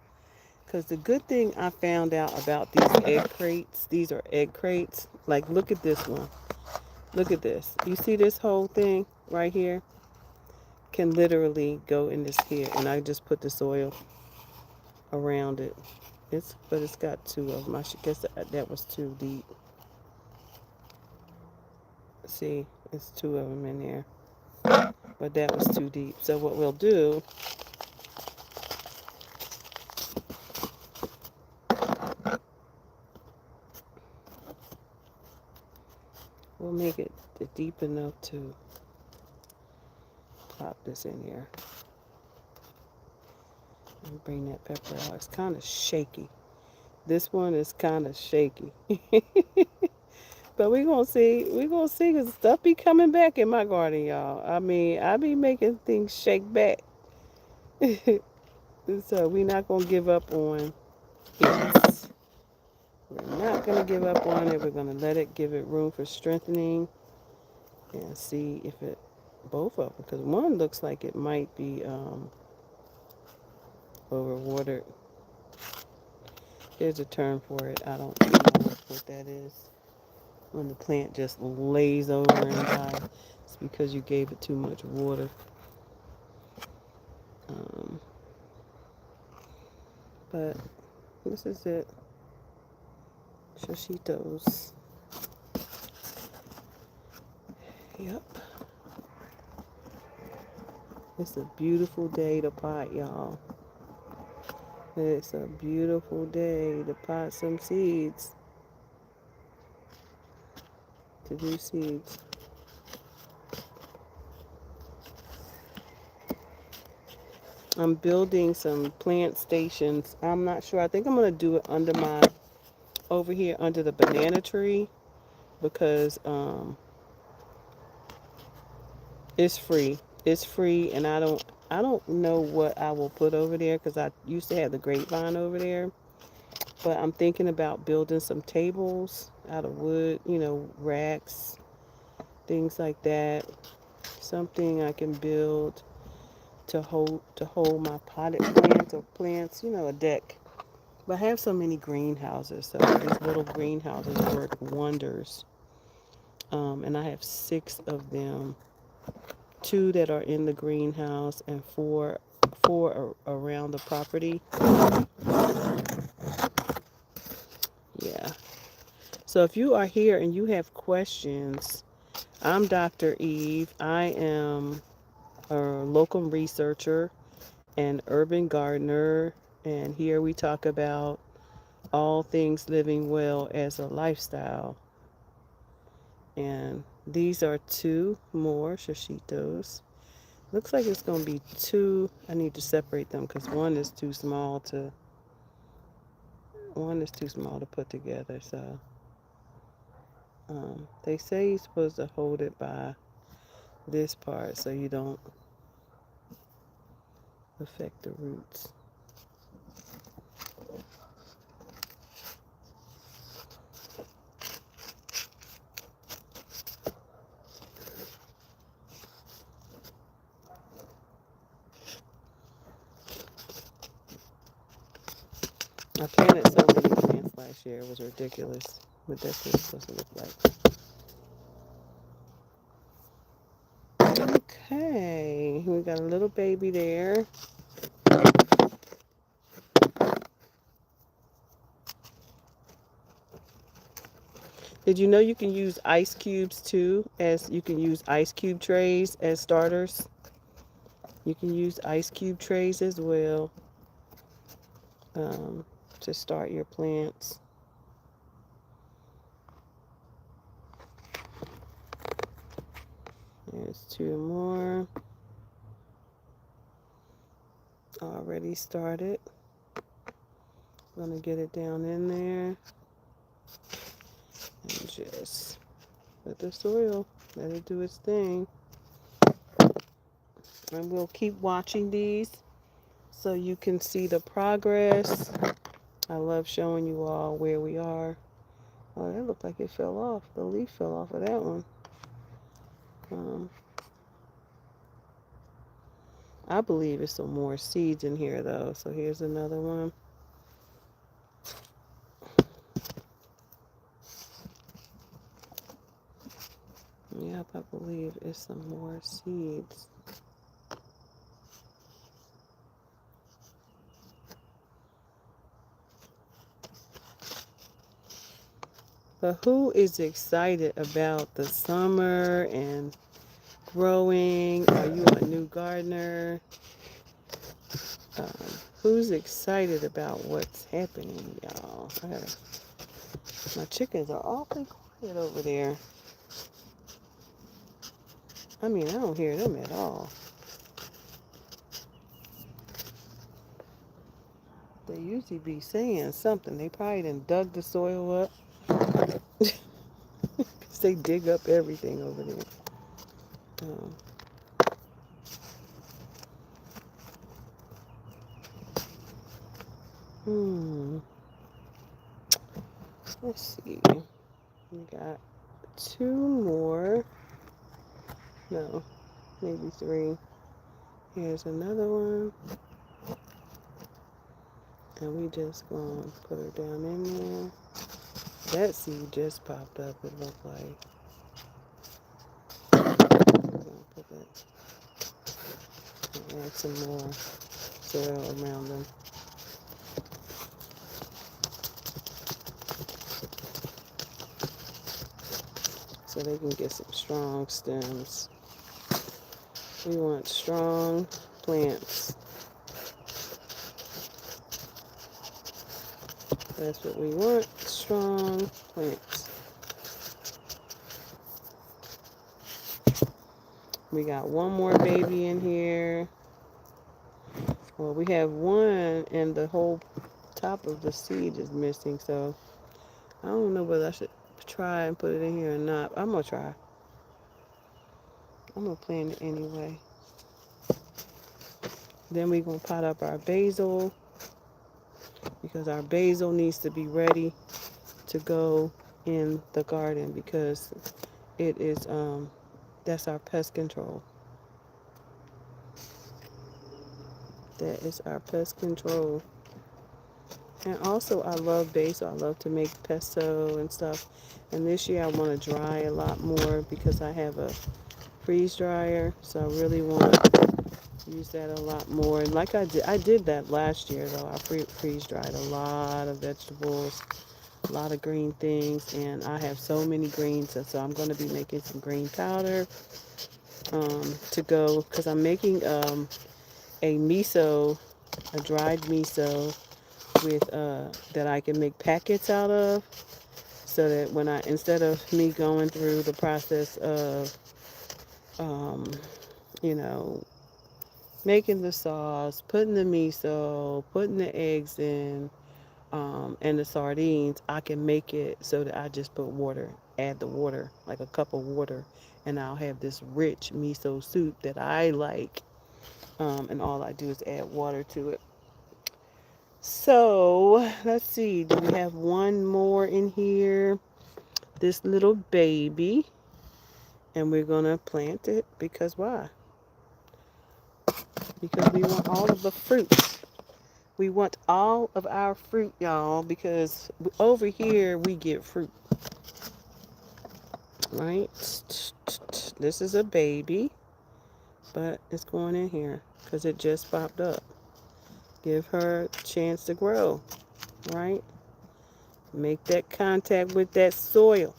Because the good thing I found out about these are egg crates. Like, look at this one. Look at this. You see this whole thing right here? Can literally go in this here. And I just put the soil around it. But it's got two of them. I should guess that was too deep. See, it's two of them in there. But that was too deep. So what we'll do, We'll make it deep enough to pop this in here. And bring that pepper out. It's kind of shaky. This one is kind of shaky. But we're going to see. We're going to see because stuff be coming back in my garden, y'all. I mean, I be making things shake back. So we're not going to give up on it. We're not going to give up on it. We're going to let it, give it room for strengthening and see if it, both of them, because one looks like it might be overwatered. There's a term for it. I don't know what that is. When the plant just lays over and dies, it's because you gave it too much water. But this is it. Shoshitos. Yep. It's a beautiful day to pot, y'all. It's a beautiful day to pot some seeds. To do seeds. I'm building some plant stations. I'm not sure. I think I'm going to do it under over here under the banana tree because it's free. It's free, and I don't know what I will put over there because I used to have the grapevine over there. But I'm thinking about building some tables out of wood, racks, things like that. Something I can build to hold my potted plants or plants, a deck. But I have so many greenhouses, so these little greenhouses work wonders. And I have 6 of them. 2 that are in the greenhouse and four around the property. Yeah. So if you are here and you have questions, I'm Dr. Eve. I am a local researcher and urban gardener, and here we talk about all things living well as a lifestyle. And these are 2 more shoshitos. Looks like it's going to be 2. I need to separate them because one is too small to put together. So they say you're supposed to hold it by this part so you don't affect the roots. I planted so many plants last year. It was ridiculous. But that's what it's supposed to look like. Okay. We got a little baby there. Did you know you can use ice cubes too? As you can use ice cube trays as starters. You can use ice cube trays as well to start your plants. There's 2 more. Already started. I'm going to get it down in there. And just let the soil, let it do its thing. And we'll keep watching these so you can see the progress. I love showing you all where we are. Oh, that looked like it fell off. The leaf fell off of that one. I believe there's some more seeds in here though. So here's another one. Yep, I believe it's some more seeds. But who is excited about the summer and growing? Are you a new gardener? Who's excited about what's happening, y'all? My chickens are awfully quiet over there. I mean, I don't hear them at all. They usually be saying something. They probably done dug the soil up. 'Cause they dig up everything over there. Um, hmm. Let's see. We got two more. No, maybe three. Here's another one. And we just gonna put her down in there. That seed just popped up, it looked like. We're gonna put that and add some more soil around them. So they can get some strong stems. We want strong plants. That's what we want, strong plants. We got one more baby in here. Well, we have one and the whole top of the seed is missing, so I don't know whether I should try and put it in here or not. I'm gonna try. I'm gonna plant it anyway. Then we're gonna pot up our basil because our basil needs to be ready to go in the garden because it is that's our pest control. That is our pest control. And also I love basil. I love to make pesto and stuff. And this year I want to dry a lot more because I have a freeze dryer. So I really want to use that a lot more. And like I did that last year though. I freeze dried a lot of vegetables, a lot of green things, and I have so many greens. So I'm going to be making some green powder to go because I'm making a miso, a dried miso with that I can make packets out of, so that when I instead of me going through the process of um, you know making the sauce, putting the miso, putting the eggs in, and the sardines, I can make it so that I just put water, add the water, like a cup of water, and I'll have this rich miso soup that I like, and all I do is add water to it. So let's see, do we have one more in here? This little baby, and we're gonna plant it because why? Because we want all of the fruit. We want all of our fruit, y'all, because over here we get fruit, right? This is a baby, but it's going in here because it just popped up. Give her a chance to grow, right? Make that contact with that soil.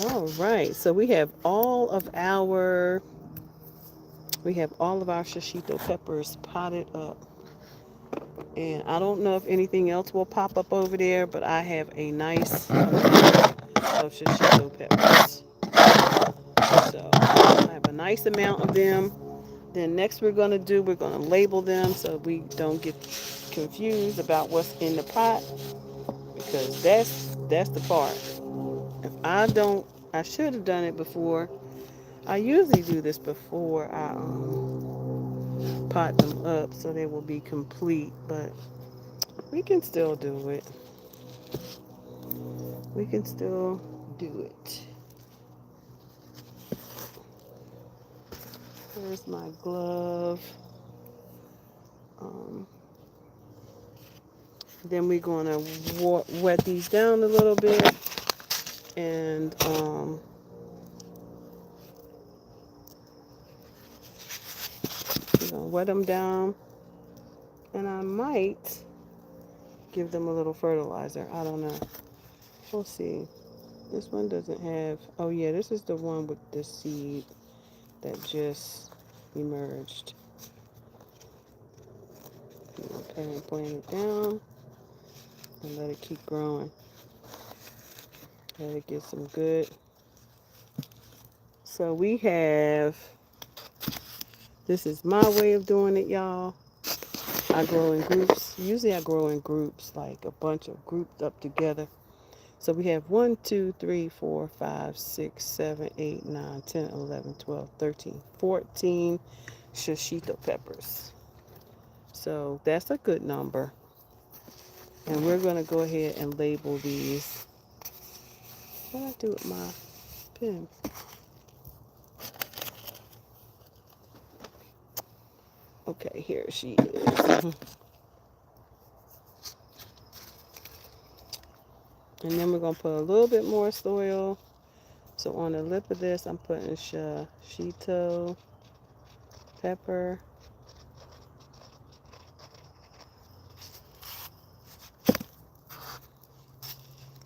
All right, so we have all of our shishito peppers potted up. And I don't know if anything else will pop up over there, but I have a nice amount of shishito peppers. So I have a nice amount of them. Then next we're going to label them so we don't get confused about what's in the pot, because that's the part. If I should have done it before. I usually do this before I pot them up so they will be complete, but we can still do it. We can still do it. Here's my glove. Um, then we're going to wet these down a little bit, and we're going to wet them down, and I might give them a little fertilizer. I don't know. We'll see. This one doesn't have, oh yeah, this is the one with the seed that just emerged. Okay, and plant it down and let it keep growing. Let it get some good. So we have, this is my way of doing it, y'all. I grow in groups. Usually I grow in groups, like a bunch of grouped up together. So we have 1, 2, 3, 4, 5, 6, 7, 8, 9, 10, 11, 12, 13, 14 shishito peppers. So that's a good number. And we're going to go ahead and label these. What do I do with my pen? Okay, here she is. And then we're going to put a little bit more soil. So on the lip of this, I'm putting shishito pepper.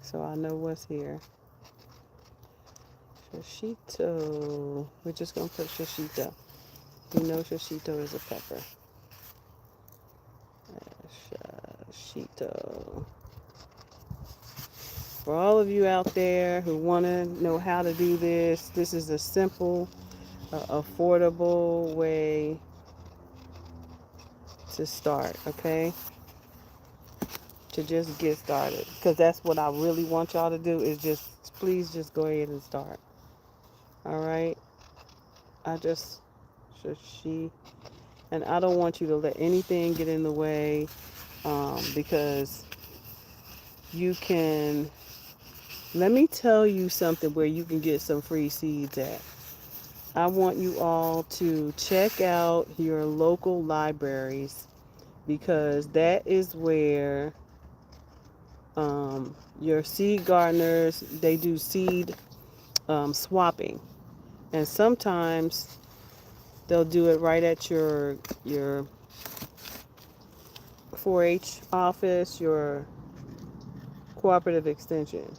So I know what's here. Shishito. We're just going to put shishito. You know shishito is a pepper. Shishito. For all of you out there who want to know how to do this, this is a simple, affordable way to start, okay? To just get started. Because that's what I really want y'all to do is just, please just go ahead and start. All right? And I don't want you to let anything get in the way because you can, let me tell you something where you can get some free seeds at. I want you all to check out your local libraries because that is where your seed gardeners, they do seed swapping. And sometimes they'll do it right at your 4-H office, your cooperative extension.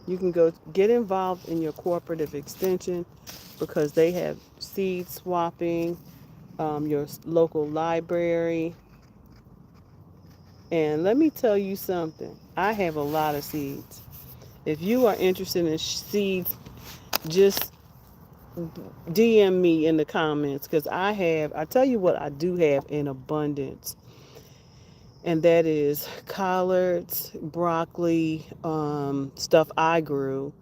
You can go get involved in your cooperative extension because they have seed swapping, your local library. And let me tell you something. I have a lot of seeds. If you are interested in seeds, just DM me in the comments because I tell you what I do have in abundance. And that is collards, broccoli, stuff I grew.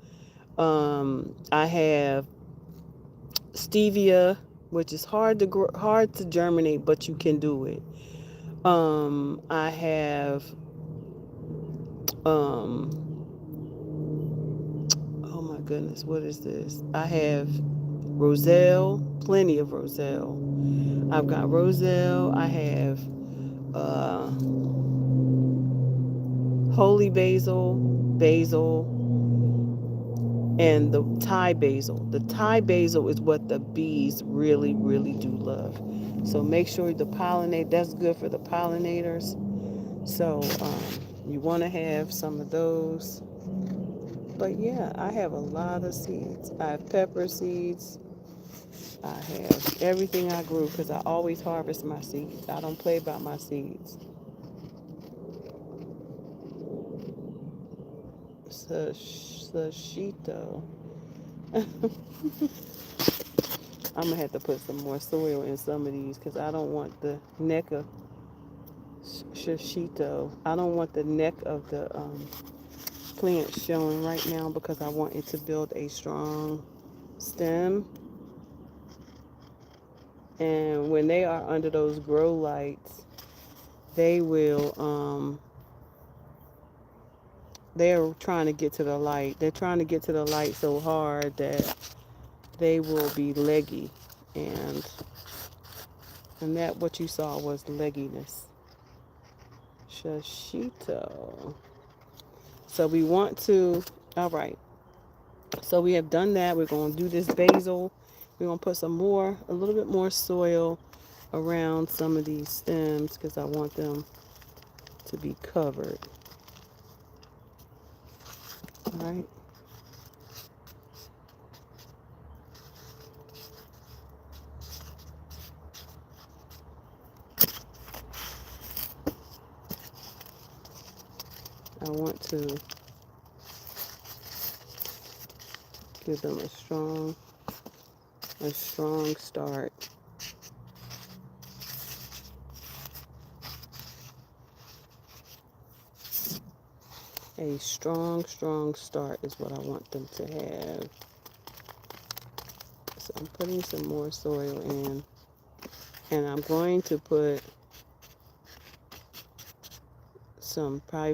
I have stevia, which is hard to germinate, but you can do it. I have oh my goodness, what is this? I have roselle, plenty of roselle. I've got roselle. I have holy basil, and the Thai basil. The Thai basil is what the bees really, really do love. So make sure the pollinate, that's good for the pollinators. So you want to have some of those. But yeah, I have a lot of seeds. I have pepper seeds. I have everything I grew because I always harvest my seeds. I don't play about my seeds. Sashito. I'm gonna have to put some more soil in some of these because I don't want the neck of shishito. I don't want the neck of the plant showing right now because I want it to build a strong stem. And when they are under those grow lights, they will they're trying to get to the light. They're trying to get to the light so hard that they will be leggy, and that what you saw was legginess. Shishito. So we want to, all right. So we have done that. We're going to do this basil. We're going to put a little bit more soil around some of these stems because I want them to be covered. All right. I want to give them a strong start. A strong start is what I want them to have. So I'm putting some more soil in, and I'm going to probably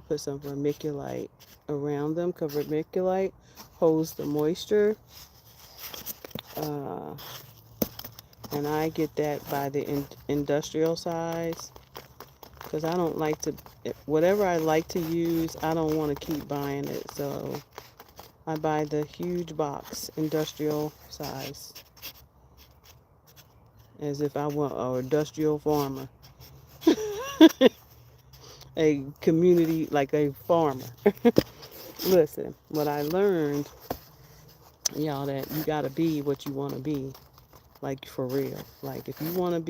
put some vermiculite around them, because vermiculite holds the moisture. And I get that by the industrial size, because I don't like to, whatever I like to use, I don't want to keep buying it. So I buy the huge box, industrial size, as if I want an industrial farmer. A community, like a farmer. Listen, what I learned, y'all, that you got to be what you want to be. Like, for real. Like, if you want to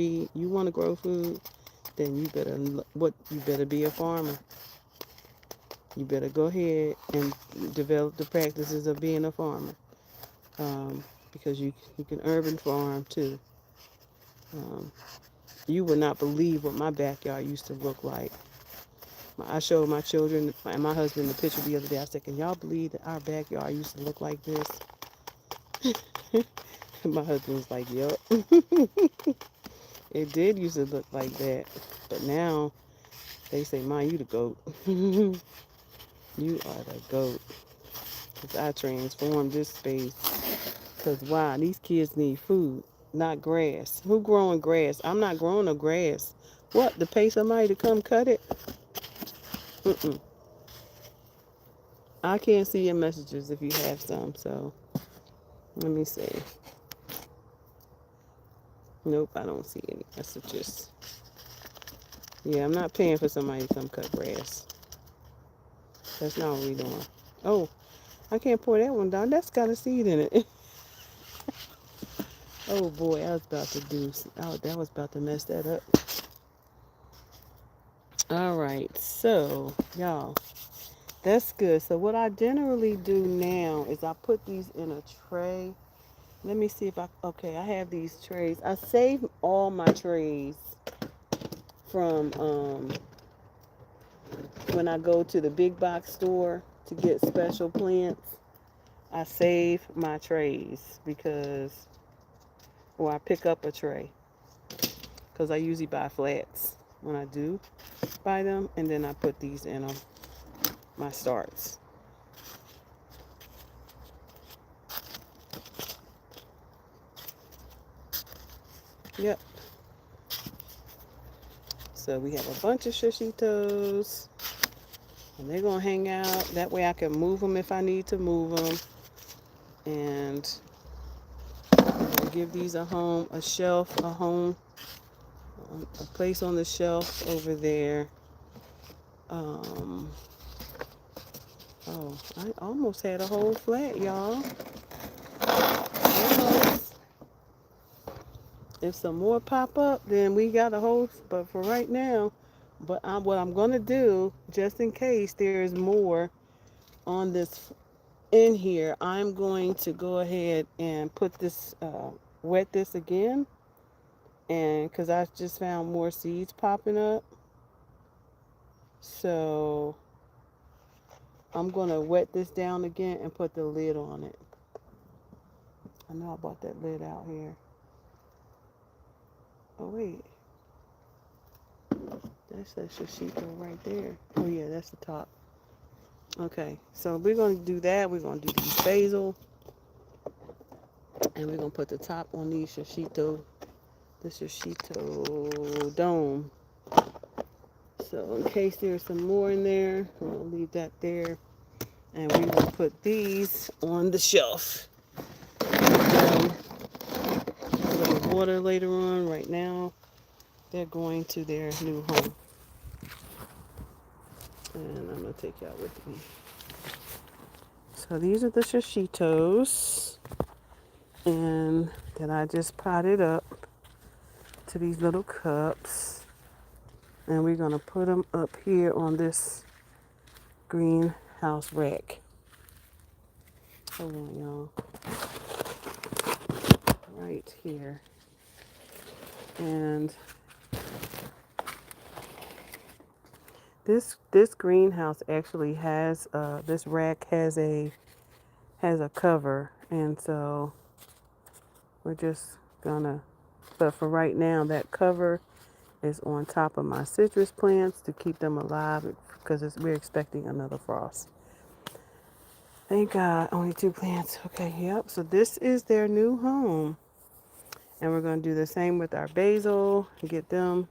grow food, then you better be a farmer. You better go ahead and develop the practices of being a farmer. Because you can urban farm too. You would not believe what my backyard used to look like. I showed my children and my husband the picture the other day. I said, can y'all believe that our backyard used to look like this? My husband was like, yup. It did used to look like that. But now they say, Mom, you the goat. You are the goat. Because I transformed this space. Because why? These kids need food, not grass. Who growing grass? I'm not growing no grass. What? To pay somebody to come cut it? Mm-mm. I can't see your messages if you have some, so let me see. Nope, I don't see any messages. Yeah, I'm not paying for somebody to come cut grass. That's not what we're doing. Oh, I can't pour that one down. That's got a seed in it. Oh boy, that was about to mess that up. All right, so y'all, that's good. So what I generally do now is I put these in a tray. Let me see if I have these trays. I save all my trays from when I go to the big box store to get special plants. I save my trays or I pick up a tray, because I usually buy flats when I do buy them, and then I put these in them, my starts. Yep. So we have a bunch of shishitos, and they're gonna hang out. That way I can move them if I need to move them, and give these a home, a shelf, a place on the shelf over there. I almost had a whole flat, y'all. Almost. If some more pop up, then we got a whole. But for right now, what I'm gonna do, just in case there's more on this in here, I'm going to go ahead and put this, wet this again, and because I just found more seeds popping up, so I'm gonna wet this down again and put the lid on it. I know I bought that lid out here. Oh wait, that's that shishito right there. Oh yeah, that's the top. Okay, so we're gonna do that. We're gonna do these basil, and we're gonna put the top on these shishito, the shishito dome. So in case there's some more in there, we'll leave that there, and we will put these on the shelf. A little water later on. Right now, they're going to their new home, and I'm gonna take y'all with me. So these are the shishitos, and then I just potted up to these little cups, and we're gonna put them up here on this greenhouse rack. Hold on, y'all. Right here. And this greenhouse actually has this rack has a cover, and so we're just gonna, but for right now that cover is on top of my citrus plants to keep them alive because we're expecting another frost. Thank God, only 2 plants. Okay, yep. So this is their new home, and we're gonna do the same with our basil. Get them.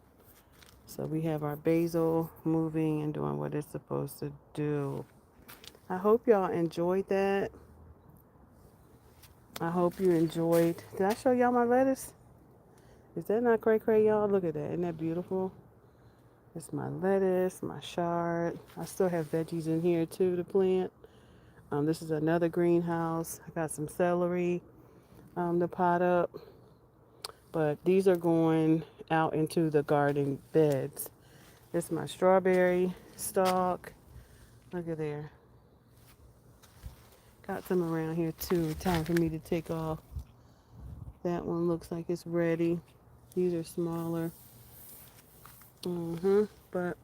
So we have our basil moving and doing what it's supposed to do. I hope y'all enjoyed that. I hope you enjoyed. Did I show y'all my lettuce? Is that not cray, y'all? Look at that. Isn't that beautiful? It's my lettuce, my chard. I still have veggies in here too to plant. This is another greenhouse. I got some celery to pot up. But these are going out into the garden beds. This is my strawberry stalk. Look at there. Got some around here too. Time for me to take off. That one looks like it's ready. These are smaller. But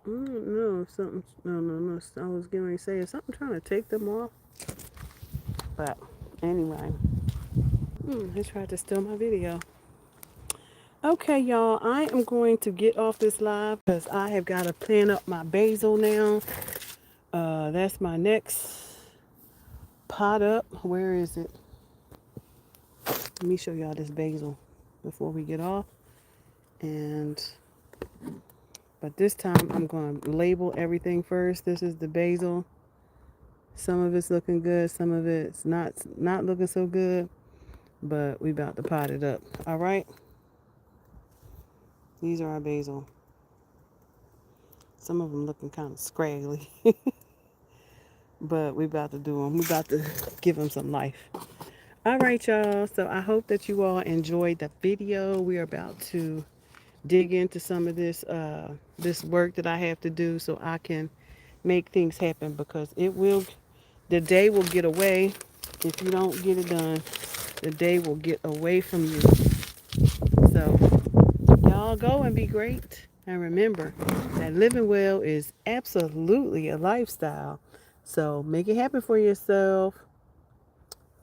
I don't know if something. No. I was going to say, is something trying to take them off? But anyway, they tried to steal my video. Okay, y'all, I am going to get off this live because I have got to plant up my basil now. That's my next pot up. Where is it? Let me show y'all this basil before we get off. But this time I'm going to label everything first. This is the basil. Some of it's looking good. Some of it's not looking so good. But we about to pot it up. All right. These are our basil. Some of them looking kind of scraggly. But we about to do them. We about to give them some life. All right, y'all. So I hope that you all enjoyed the video. We are about to dig into some of this this work that I have to do so I can make things happen, because the day will get away if you don't get it done. The day will get away from you. So y'all go and be great. And remember that living well is absolutely a lifestyle. So make it happen for yourself.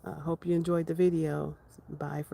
I hope you enjoyed the video. Bye.